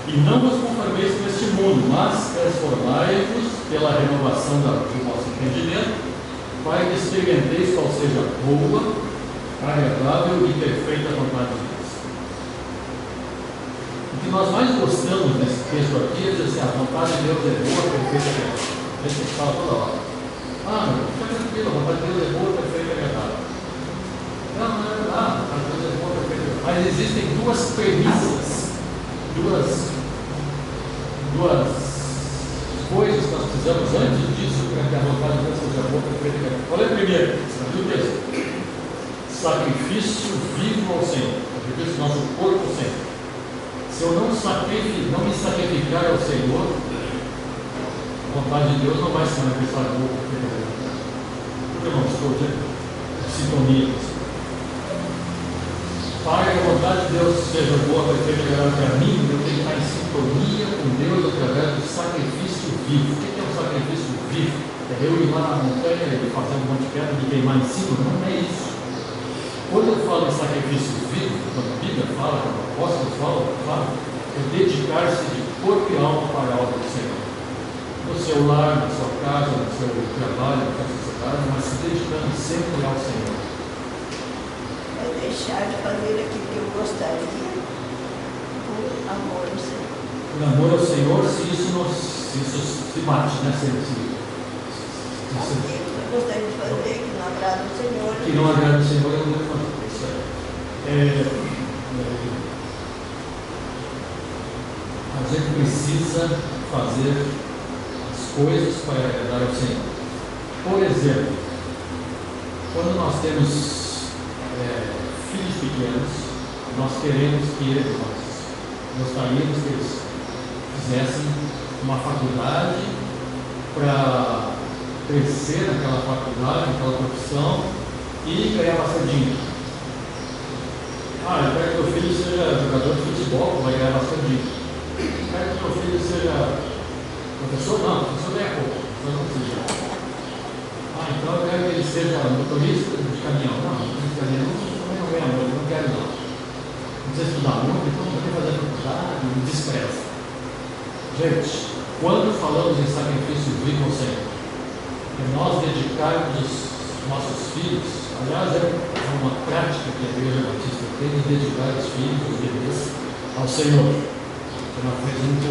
[SPEAKER 1] E não vos conformeis com este mundo, mas transformai-vos pela renovação do vosso entendimento, para que experimenteis qual seja a boa, agradável e perfeita vontade de Deus. O que nós mais gostamos nesse texto aqui é dizer assim: a vontade de Deus é boa, perfeita e agradável. A gente fala toda hora. Fica tranquilo, a vontade de Deus é boa, perfeita e agradável. Não é verdade, a vontade de Deus é boa, perfeita e agradável. Mas existem duas premissas, duas coisas que nós precisamos antes disso, para que a vontade de Deus seja boa, perfeita e agradável. Qual é a primeira? Do texto: sacrifício vivo ao Senhor, sacrifício do nosso corpo ao Senhor. Se eu não me sacrificar ao Senhor, a vontade de Deus não vai se manifestar boa, perfeita e agradável. Porque eu não estou de sintonia com isso. Para que a vontade de Deus seja boa, perfeita e agradável para mim, eu tenho que estar em sintonia com Deus através do sacrifício vivo. O que é um sacrifício vivo? É eu ir lá na montanha e fazer um monte de pedra e queimar em cima? Não é isso. Quando eu falo em sacrifício vivo, quando a Bíblia fala, quando o apóstolo fala, é dedicar-se de corpo e alma para a obra do Senhor. No seu lar, na sua casa, no seu trabalho, na sua sociedade, mas se dedicando sempre ao Senhor.
[SPEAKER 4] Deixar de fazer aquilo que eu gostaria por amor ao Senhor.
[SPEAKER 1] Por amor ao Senhor, se isso se bate, né?
[SPEAKER 4] Aquilo que eu gostaria de fazer, que não agrada ao Senhor.
[SPEAKER 1] Que não agrada ao Senhor, eu não devo fazer. Isso a gente precisa fazer as coisas para agradar ao Senhor. Por exemplo, quando nós temos filhos pequenos, nós queremos que nós gostaríamos que eles fizessem uma faculdade para crescer naquela faculdade, naquela profissão e ganhar bastante dinheiro. Eu quero que meu filho seja jogador de futebol, vai ganhar bastante dinheiro. Eu quero que meu filho seja professor, não, professor ganha pouco, professor não precisa. Então eu quero que ele seja motorista de caminhão. Não, motorista de caminhão também não ganha muito, não quero não. Não precisa estudar muito, então não quer fazer faculdade, me despreza. Gente, quando falamos em sacrifício vivo ao Senhor, é nós dedicarmos os nossos filhos, aliás, é uma prática que a Igreja Batista tem de dedicar os filhos, os bebês, ao Senhor. Que nós fazemos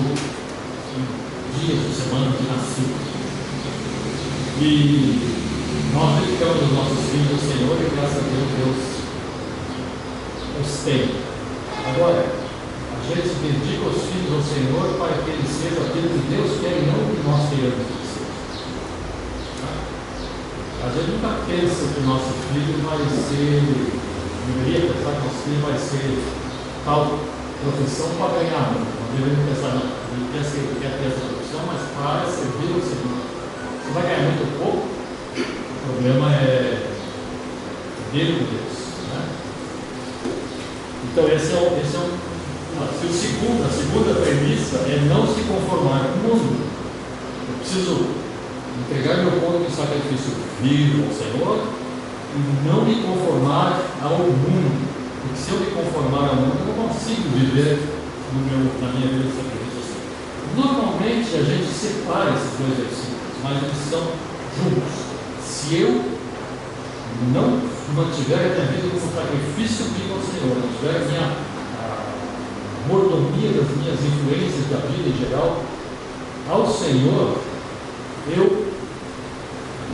[SPEAKER 1] dias de semana de nascido. E nós dedicamos os nossos filhos ao Senhor e graças a Deus os tem. Agora, a gente dedica os filhos ao Senhor para que eles sejam aquilo que Deus quer e não o que nós queremos que eles sejam. A gente nunca pensa que o nosso filho vai ser, deveria pensar que o nosso filho vai ser tal profissão para ganhar muito. Não devemos pensar, não. A gente pensa que ele quer ter essa profissão, mas para servir ao Senhor. Você vai ganhar muito pouco, o problema é dele com Deus. Né? Então, a segunda premissa é não se conformar com o mundo. Eu preciso entregar meu corpo em sacrifício vivo ao Senhor e não me conformar ao mundo. Porque se eu me conformar ao mundo, eu não consigo viver na minha vida de sacrifício ao Senhor. Normalmente a gente separa esses dois versículos, mas eles são juntos. Se eu não mantiver a minha vida como sacrifício vivo ao Senhor, não tiver a minha mordomia das minhas influências da vida em geral ao Senhor,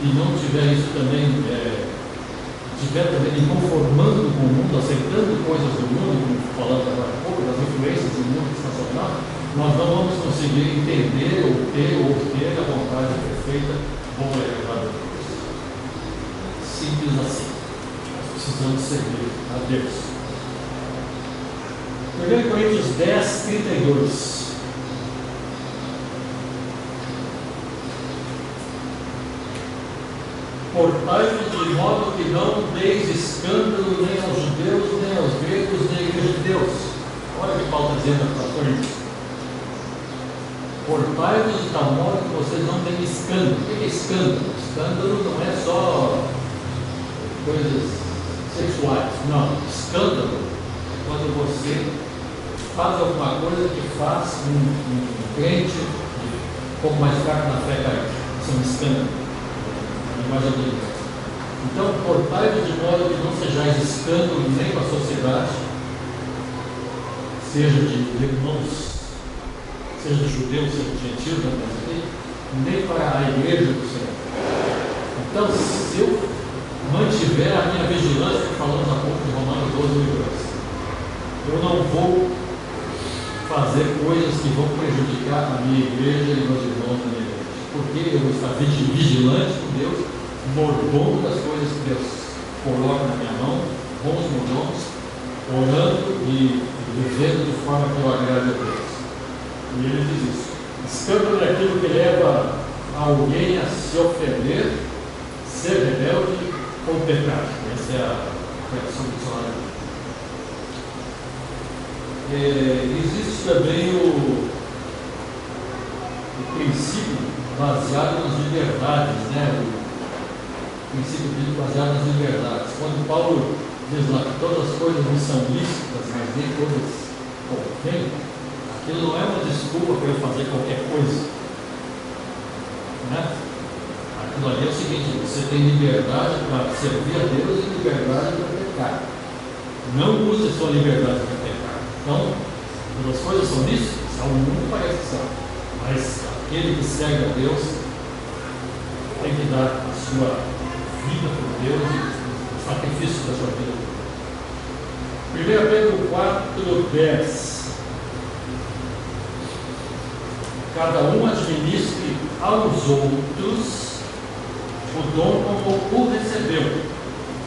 [SPEAKER 1] e não tiver isso também, estiver também me conformando com o mundo, aceitando coisas do mundo, como falamos agora há pouco, das influências do mundo que está sobrando, nós não vamos conseguir entender ou ter a vontade perfeita, boa e agradável de Deus. Simples assim. Nós precisamos servir a Deus. 1 Coríntios 10, 32. Portai-vos de modo que não deis escândalo nem aos judeus, nem aos gregos, nem à igreja de Deus. Olha o que Paulo está dizendo para Coríntios. portai-vos de tal modo que vocês não tenham escândalo. O que é escândalo? Escândalo não é só coisas sexuais, não. Escândalo é quando você faz alguma coisa que faz um crente um pouco mais fraco na fé cair. Isso é um escândalo. A linguagem bíblica. Então, portai-vos de modo que não sejais escândalo nem para a sociedade, seja de irmãos, seja de judeus, seja de gentios, nem para a igreja do Senhor. Então, se eu mantiver a minha vigilância, que falamos há pouco de Romanos 12, eu não vou fazer coisas que vão prejudicar a minha igreja e meus irmãos da minha igreja. Porque eu vou estar vigilante com Deus, mordomo das coisas que Deus coloca na minha mão, bons mordomos, orando e vivendo de forma que eu agrade a Deus. E ele diz isso. Escândalo é aquilo que leva alguém a se ofender, ser rebelde ou pecar. Essa é a tradução do dicionário. Existe também o princípio baseado nas liberdades, né? O princípio bíblico baseado nas liberdades. Quando Paulo diz lá que todas as coisas não são lícitas, mas nem todas convêm, aquilo não é uma desculpa para eu fazer qualquer coisa, né? Aquilo ali é o seguinte: você tem liberdade para servir a Deus e liberdade para pecar. Não use a sua liberdade para pecar. Então, todas as coisas são lícitas? Ao mundo parece que são, mas aquele que segue a Deus tem que dar a sua vida por Deus e o sacrifício da sua vida. 1 Pedro 4:10. Cada um administre aos outros o dom como o recebeu,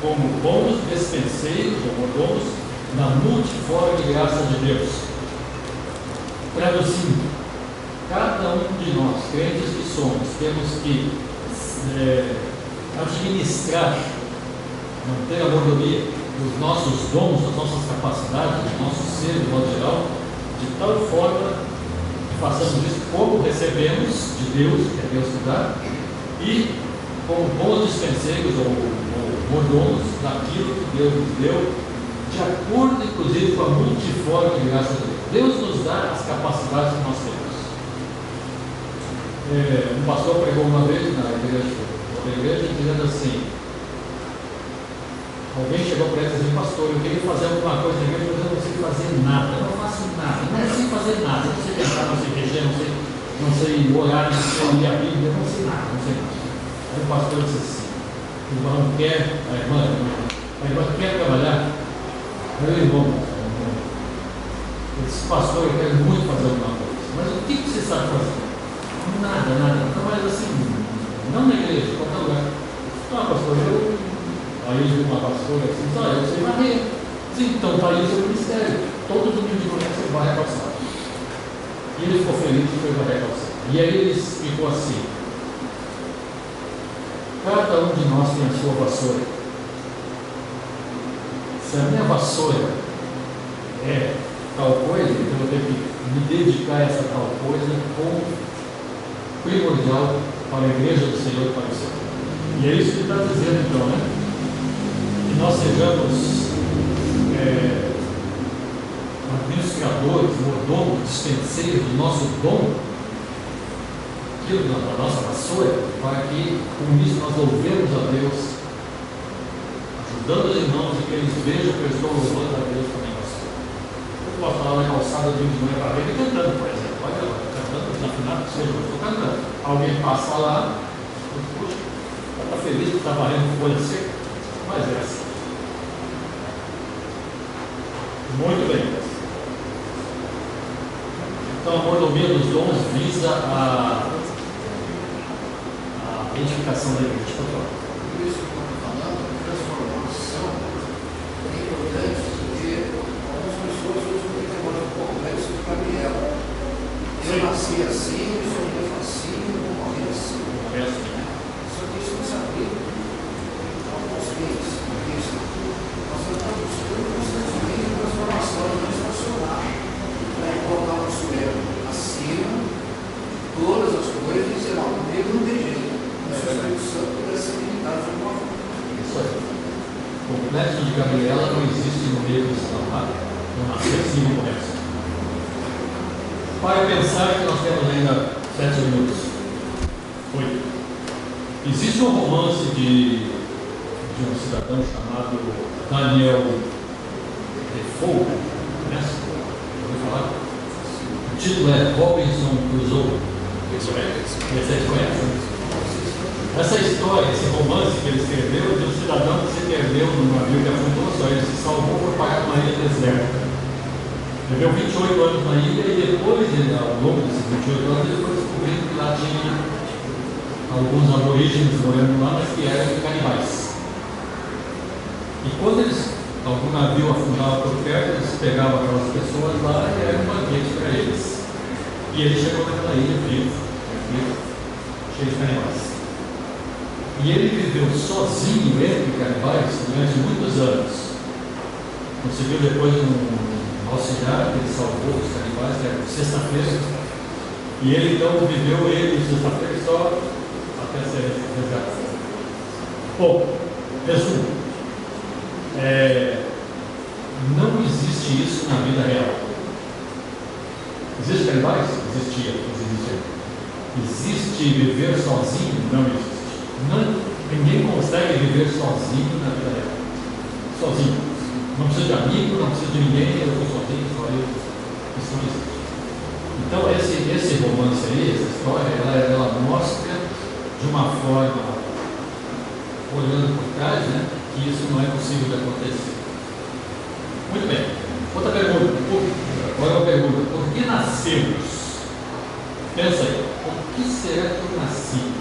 [SPEAKER 1] como bons dispenseiros ou mordomos na multiforme graça de Deus. Traduzindo, cada um de nós, crentes que somos, temos que administrar, manter a mordomia dos nossos dons, das nossas capacidades, do nosso ser, de modo geral, de tal forma que façamos isso como recebemos de Deus, que é Deus que dá, e como bons dispenseiros ou mordomos daquilo que Deus nos deu, de acordo inclusive com a multiforme graça de Deus. Deus nos dá as capacidades que nós temos. Um pastor pregou uma vez na igreja dizendo assim: alguém chegou para ele e disse: pastor, eu queria fazer alguma coisa na igreja, mas eu não sei fazer nada, eu não faço nada, não sei fazer nada, não sei pensar, não sei mexer, não sei orar, não sei ler a Bíblia, não sei nada, não sei nada. Aí o pastor disse assim: o irmão quer, a irmã quer trabalhar? Meu irmão, eu disse: pastor, eu quero muito fazer alguma coisa, mas o que você sabe fazer? Nada, então, mas assim, não na igreja, em qualquer lugar. Ah, pastor, aí uma pastora assim, eu sei varrer. Sim, então está aí o seu ministério. Todo domingo de manhã você vai a calçada. E ele ficou feliz e foi varrer a calçada. E aí ele explicou assim: cada um de nós tem a sua vassoura. Se a minha vassoura é tal coisa, então eu tenho que me dedicar a essa tal coisa como primordial para a igreja do Senhor e para o Senhor. E é isso que ele está dizendo então, né? Que nós sejamos administradores, mordomos, dispenseiros do nosso dom, aquilo da nossa vassoura, para que com isso nós louvemos a Deus, ajudando os irmãos e que eles vejam que eu estou louvando a Deus com a minha vassoura. Eu posso falar na calçada de um manhã para ver e cantando, por exemplo. Olha lá, cantando, na final, seja, eu estou cantando. Alguém passa lá, puxa, está feliz que está varrendo folha seca, mas é assim. Muito bem. Então a mordomia dos dons visa a edificação da igreja.
[SPEAKER 3] Por isso que eu estou falando, a transformação é importante, porque algumas pessoas usam o termo complexo de Gabriel. Eu nasci assim, eu sou Deus assim, eu vou morrer assim. Só que isso não se aplica aos crentes. Nós estamos buscando constantemente a transformação transnacional para colocar o nosso ego acima
[SPEAKER 1] complexo de Gabriela não existe no meio cristão, tá? Não nasce assim no começo. Para pensar que nós temos ainda 7 minutos. 8. Existe um romance de um cidadão chamado Daniel Defoe, conhece? Ouviu falar? O título é Robinson Crusoe. Esse aí conhece? Essa história, esse romance que ele escreveu, de um cidadão que se perdeu num navio que afundou, só ele se salvou por parar numa ilha deserta. Viveu 28 anos na ilha e depois, ao longo desses 28 anos, ele foi descobrindo que lá tinha alguns aborígenes morando lá, mas que eram canibais. E quando algum navio afundava por perto, eles pegavam aquelas pessoas lá e era um banquete para eles. E ele chegou naquela ilha vivo, cheio de canibais. E ele viveu sozinho entre canibais durante muitos anos. Conseguiu depois um auxiliar que ele salvou os canibais, que era sexta-feira. E ele então viveu sexta-feira só até ser resgatado. Bom, resumo. Não existe isso na vida real. Existe canibais? Existia, Existe viver sozinho? Não existe. Ninguém consegue viver sozinho na vida real. Sozinho. Não precisa de amigo, não precisa de ninguém, eu estou sozinho, só eu. Isso não existe. Então esse romance aí, essa história, ela mostra de uma forma, olhando por trás, né, que isso não é possível de acontecer. Muito bem. Outra pergunta. Agora é uma pergunta. Por que nascemos? Pensa aí. Por que será que eu nasci?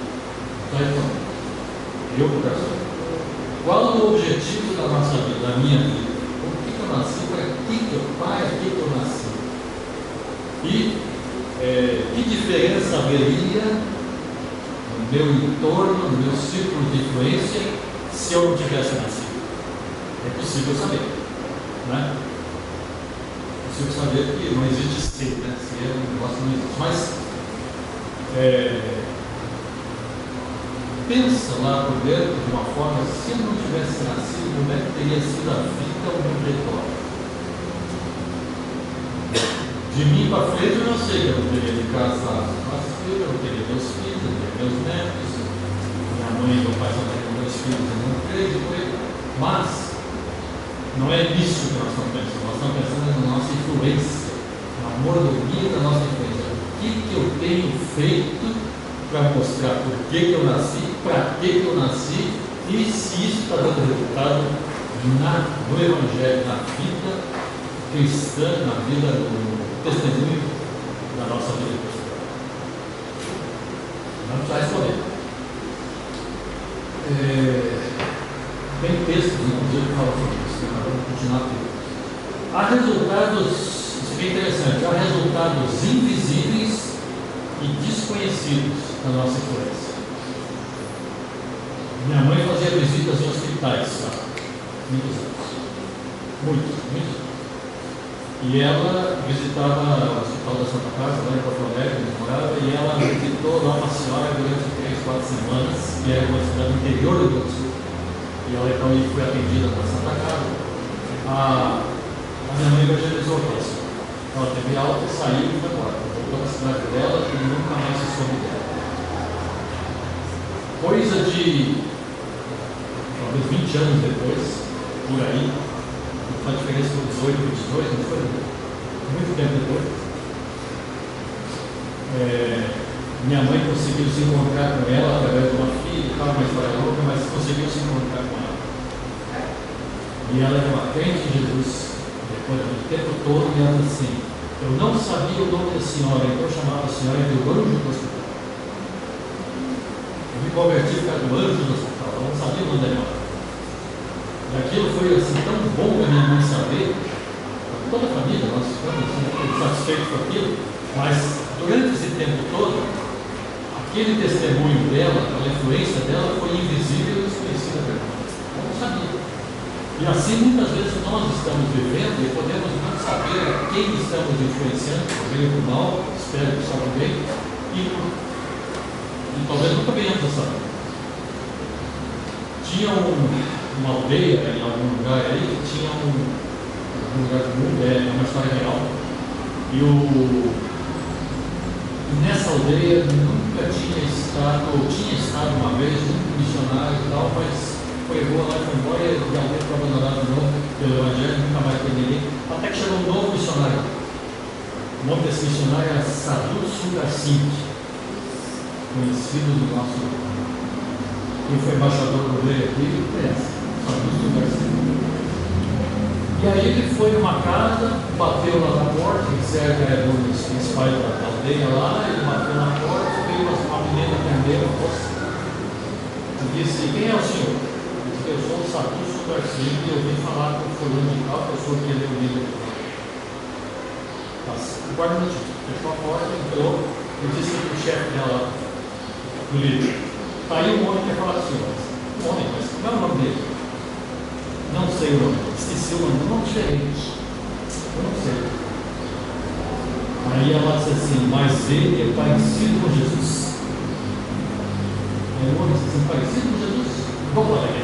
[SPEAKER 1] Eu, professor. Qual o objetivo da nossa vida, da minha vida? Por que eu nasci? Para que eu nasci? E que diferença haveria no meu entorno, no meu círculo de influência, se eu não tivesse nascido? É possível saber, né? É possível saber que não existe ser, né? Ser é um negócio que não existe. Mas pensa lá por dentro de uma forma, se eu não tivesse nascido, como é que teria sido a vida ao meu redor? De mim para frente eu não sei, eu não teria de casar com as filhas, eu não teria meus filhos, eu não teria meus netos, minha mãe e meu pai só teriam meus filhos, eu não creio, mas não é nisso que nós estamos pensando, nós estamos pensando na nossa influência, na mordomia da nossa influência. O que eu tenho feito para mostrar por que eu nasci, para que eu nasci e se isso está dando resultado no Evangelho, na vida cristã, na vida, no testemunho da nossa vida cristã. Não precisa responder. Tem textos, inclusive, que falam sobre isso, mas vamos continuar aqui. Há resultados, isso aqui é interessante, há resultados invisíveis e desconhecidos da nossa influência. Minha mãe fazia visitas em hospitais, muitos anos. Muitos anos. E ela visitava o Hospital da Santa Casa, lá em Porto Alegre, onde morava, e ela visitou lá uma senhora durante 3, 4 semanas, que era uma cidade do interior do Rio Grande do Sul. E ela então foi atendida na Santa Casa. A minha mãe evangelizou aquela senhora. Ela teve alta e saiu e foi embora. Voltou para a cidade dela e nunca mais se soube dela. Coisa de talvez 20 anos depois, por aí, a diferença foi 18, 22, não foi? Muito tempo depois. Minha mãe conseguiu se encontrar com ela através de uma filha, estava uma história louca, mas conseguiu se encontrar com ela. E ela era uma crente em Jesus, depois do tempo todo, e ela disse assim: eu não sabia o nome da senhora, então eu chamava a senhora de anjo do hospital. Eu me converti por causa do anjo do hospital, eu não sabia o nome dela. E aquilo foi assim tão bom para minha mãe saber, toda a família, nós ficamos assim, satisfeitos com aquilo, mas durante esse tempo todo, aquele testemunho dela, a influência dela foi invisível e desconhecida para nós. Eu não sabia. E assim muitas vezes nós estamos vivendo e podemos não saber a quem estamos influenciando, por bem ou por mal, espero que só por bem, e talvez nunca venhamos a saber. Tinha uma aldeia em algum lugar aí que tinha um lugar do mundo, é uma história real. E nessa aldeia nunca tinha estado, ou tinha estado uma vez um missionário e tal, mas foi boa lá e foi embora, e a aldeia foi abandonada de novo pelo Evangelho, nunca mais teve ninguém, até que chegou um novo missionário. O nome desse missionário era Sadhu Sundar Singh, conhecido do nosso. Quem foi embaixador do rei aqui, Sadhu Sundar Singh. E aí ele foi numa casa, bateu lá na porta, que serve dos principais da aldeia lá, ele bateu na porta, veio uma menina atender a moça e disse: quem é o senhor? Ele disse: eu sou o Sadhu Sundar Singh e eu vim falar com o fulano de tal, pessoa que leu o livro. Guarda um minutinho, fechou a porta, entrou e disse para o chefe dela do livro: está aí um homem que quer falar com o senhor. Um homem, mas qual é o nome dele? Não sei o nome, esqueci o nome, um nome diferente. Eu não sei. Aí ela disse assim: mas ele é parecido com Jesus. Aí o homem disse assim: parecido com Jesus? Vamos lá, né?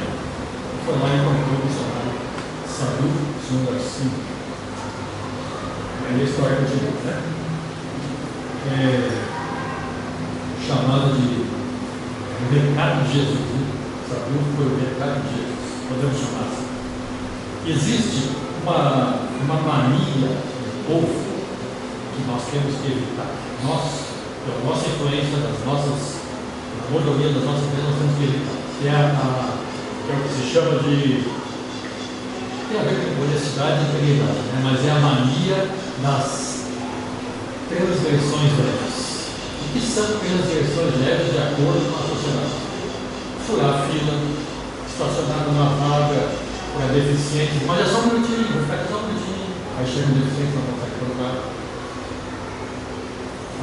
[SPEAKER 1] Foi lá e encontrou o missionário Sadhu Sundar Singh. Aí a história continua, né? Chamada de o recado de Jesus. Né? Sadhu foi o recado de Jesus, podemos chamar assim. Existe uma mania do povo que nós temos que evitar. Nós, pela nossa influência, na maioria das nossas vezes, nós temos que evitar. Que é o que se chama de. Tem a ver com honestidade e integridade, né? Mas é a mania das transgressões leves. O que são transgressões leves de acordo com a sociedade? Furar a fila, estacionar numa vaga para deficiente, mas é só um minutinho, vou ficar aqui só um minutinho. Aí chega um deficiente, não consegue colocar.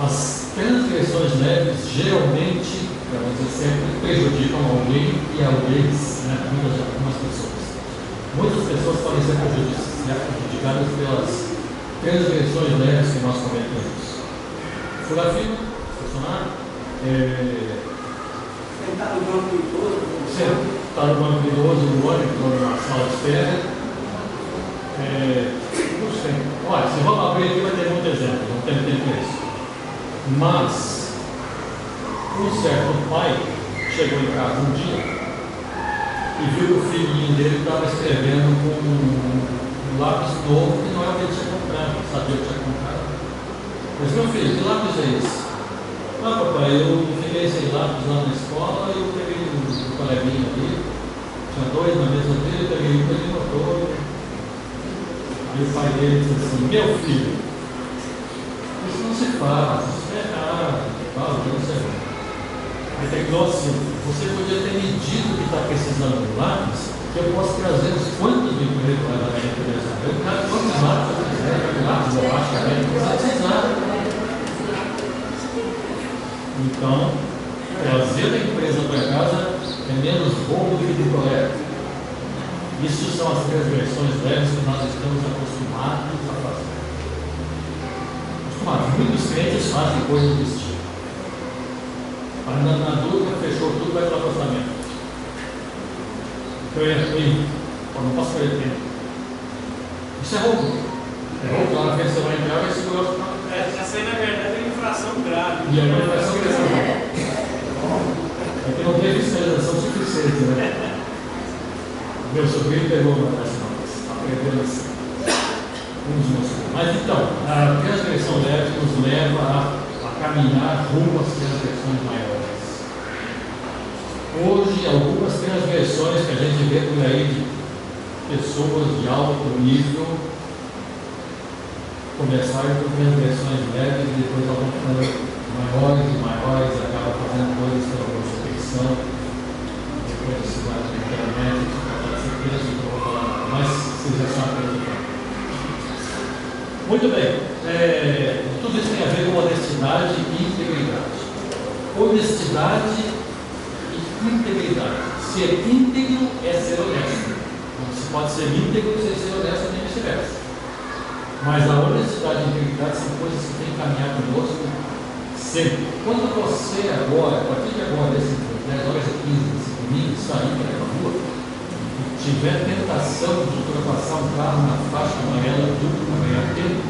[SPEAKER 1] As transgressões leves geralmente, vamos dizer sempre, prejudicam alguém e alguém, né, algumas pessoas. Muitas pessoas podem ser prejudicadas pelas transgressões leves que nós cometemos. Furar fila, estacionar,
[SPEAKER 3] sentar no banco idoso,
[SPEAKER 1] está no banco idoso, no ônibus, ou na sala de espera. Não sei. Olha, se vamos abrir aqui vai ter muito exemplo, não tem tempo para isso. Mas um certo pai chegou em casa um dia e viu que o filhinho dele estava escrevendo com um lápis novo que não é o que ele tinha comprado, sabia que tinha comprado. Mas meu filho, que lápis é esse? Ah, papai, eu fiquei sem lápis lá na escola e eu peguei um coleguinha ali, tinha dois na mesa dele, eu peguei um e ele notou. Aí o pai dele disse assim: meu filho, isso não se faz, isso é errado, fala, não sei. Aí terminou assim: você podia ter medido que está precisando de lápis, que eu posso trazer uns quantos mil reais da minha empresa. Eu quero quantos lápis eu quiser, lápis, eu acho que a gente não precisa precisar. Então, trazer da empresa para casa é menos roubo do que de coleta. Isso são as transgressões leves que nós estamos acostumados a fazer. Muitos crentes fazem coisas desse tipo. Andando na dúvida, fechou tudo, vai para o afastamento. Eu entrei, não posso perder tempo. Isso é roubo. É roubo, lá na frente você vai entrar, vai segurar o final.
[SPEAKER 2] Essa aí, na verdade, é infração grave.
[SPEAKER 1] E a infração grave. É que não tem fiscalização suficiente, né? Meu sobrinho pegou uma das notas, aprendendo assim. Mas então, a transgressão leve nos leva a caminhar rumo às transgressões maiores. Hoje, algumas transgressões que a gente vê por aí de pessoas de alto nível começaram com transgressões leves e depois elas vão ficando maiores e maiores, acabam fazendo coisas pela prostituição, depois se vai na internet, pode ser preso, não vou falar nada, mas vocês já sabem o que é. Muito bem, tudo isso tem a ver com honestidade e integridade. Honestidade e integridade. Ser íntegro é ser honesto. Não se pode ser íntegro sem ser honesto, nem vice-versa. Mas a honestidade e a integridade são coisas que têm que caminhar conosco sempre. Quando você agora, a partir de agora, desses 10 horas e 15 desse domingo, sair para a rua, tiver tentação de ultrapassar um carro na faixa amarela dupla para ganhar tempo,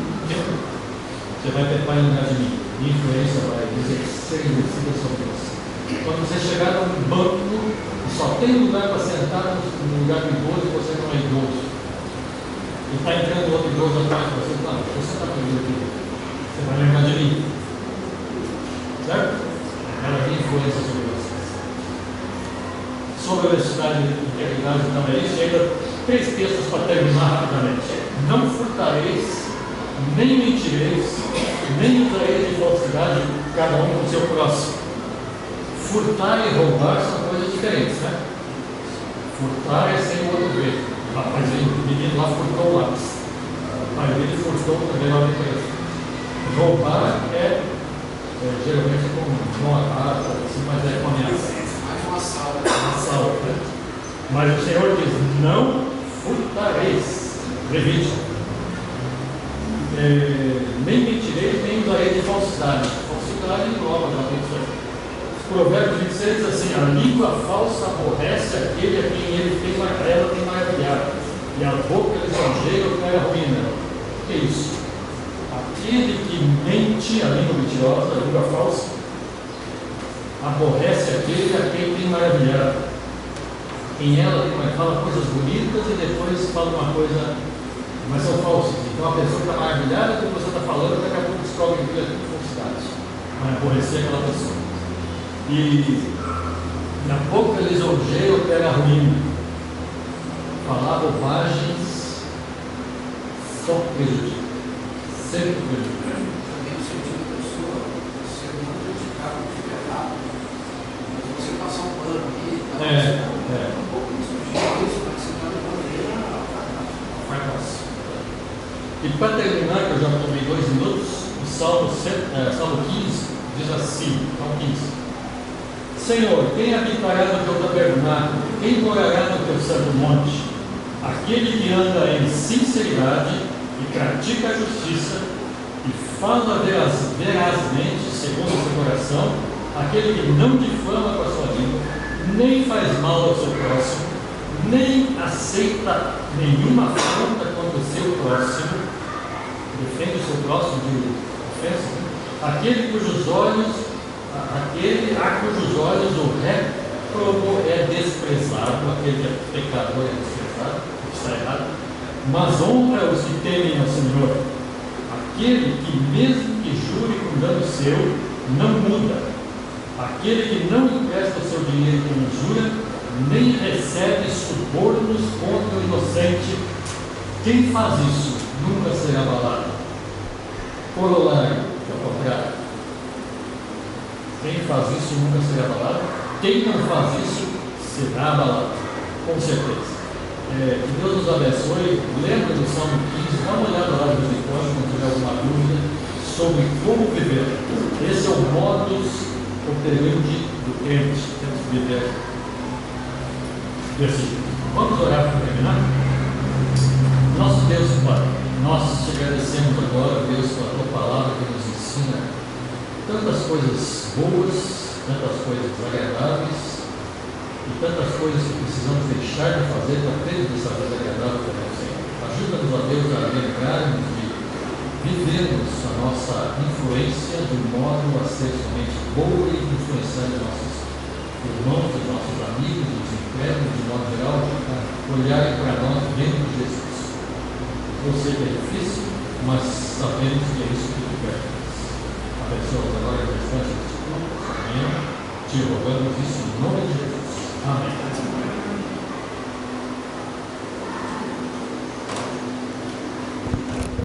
[SPEAKER 1] você vai tentar em lugar de mim. Minha influência vai ser exercida sobre você. Quando você chegar num banco e só tem lugar para sentar no lugar do idoso e você não é idoso, e está entrando outro idoso atrás de você, não, você está comigo aqui. Você vai lembrar de mim. Certo? Ela tem influência sobre você. Sobre a honestidade e integridade também é isso. E ainda 3 textos para terminar rapidamente. Não furtareis, nem mentireis, nem usareis de falsidade, cada um com o seu próximo. Furtar e roubar são coisas diferentes, né? Furtar é sem o outro ver. Rapaz, o menino lá furtou o lápis. O pai dele furtou também lá depois. Roubar é geralmente com mão atada, assim, mas é com ameaça.
[SPEAKER 3] Mais um assalto.
[SPEAKER 1] Assalto, né? Mas o Senhor diz: não furtareis. Levite. Nem mentireis, nem usareis de falsidade. Falsidade engloba também isso aí. Provérbios 26 diz assim: a língua falsa aborrece aquele a quem ela tem maravilhado, e a boca lisonjeira o que é ruína. O que é isso? Aquele que mente, a língua mentirosa, a língua falsa, aborrece aquele a quem tem maravilhado. Em ela fala coisas bonitas e depois fala uma coisa, mas são falsas. Então a pessoa está maravilhada do que você está falando, daqui a pouco descobre que é tudo falsidade. Vai aborrecer aquela pessoa. E na boca lisonjeia o pega ruim. Falar bobagens só prejudica. Sempre prejudica.
[SPEAKER 3] Também no sentido da pessoa ser não criticado de verdade. Você passar um pano aqui, um pouco disso, mas você está levando ele a
[SPEAKER 1] fracasso. E para terminar, que eu já tomei 2 minutos, o Salmo 15 diz assim, Salmo 15: Senhor, quem habitará no teu tabernáculo? Quem morará no teu santo monte? Aquele que anda em sinceridade e pratica a justiça e fala verazmente segundo o seu coração, aquele que não difama com a sua língua, nem faz mal ao seu próximo, nem aceita nenhuma afronta contra o seu próximo, defende o seu próximo de ofensa, aquele a cujos olhos o réprobo é desprezado, aquele que é pecador é desprezado, está errado, mas honra os que temem ao Senhor. Aquele que, mesmo que jure com dano seu, não muda. Aquele que não empresta o seu dinheiro com usura, nem recebe subornos contra o inocente. Quem faz isso nunca será abalado. Corolário, ao contrário. Quem faz isso nunca será abalado. Quem não faz isso será abalado, com certeza. Que Deus nos abençoe. Lembra do Salmo 15, dá uma olhada lá de vez em quando tiver alguma dúvida sobre como viver. Esse é o modus operandi do crente. Temos que viver desse jeito. Vamos orar para terminar? Nosso Deus e Pai, nós te agradecemos agora, Deus, pela tua palavra que nos ensina tantas coisas boas, tantas coisas agradáveis e tantas coisas que precisamos deixar de fazer para ter essa vida agradável também, Senhor. Ajuda-nos, a Deus, a lembrarmos de vivermos a nossa influência de modo a ser somente boa e influenciar os nossos irmãos, os nossos amigos, os incrédulos, de modo geral, a olharem para nós dentro de Jesus. Eu sei que é difícil, mas sabemos que é isso que tu queres. Abençoa agora a restante dos cultos. Amém. Te rogamos isso em nome de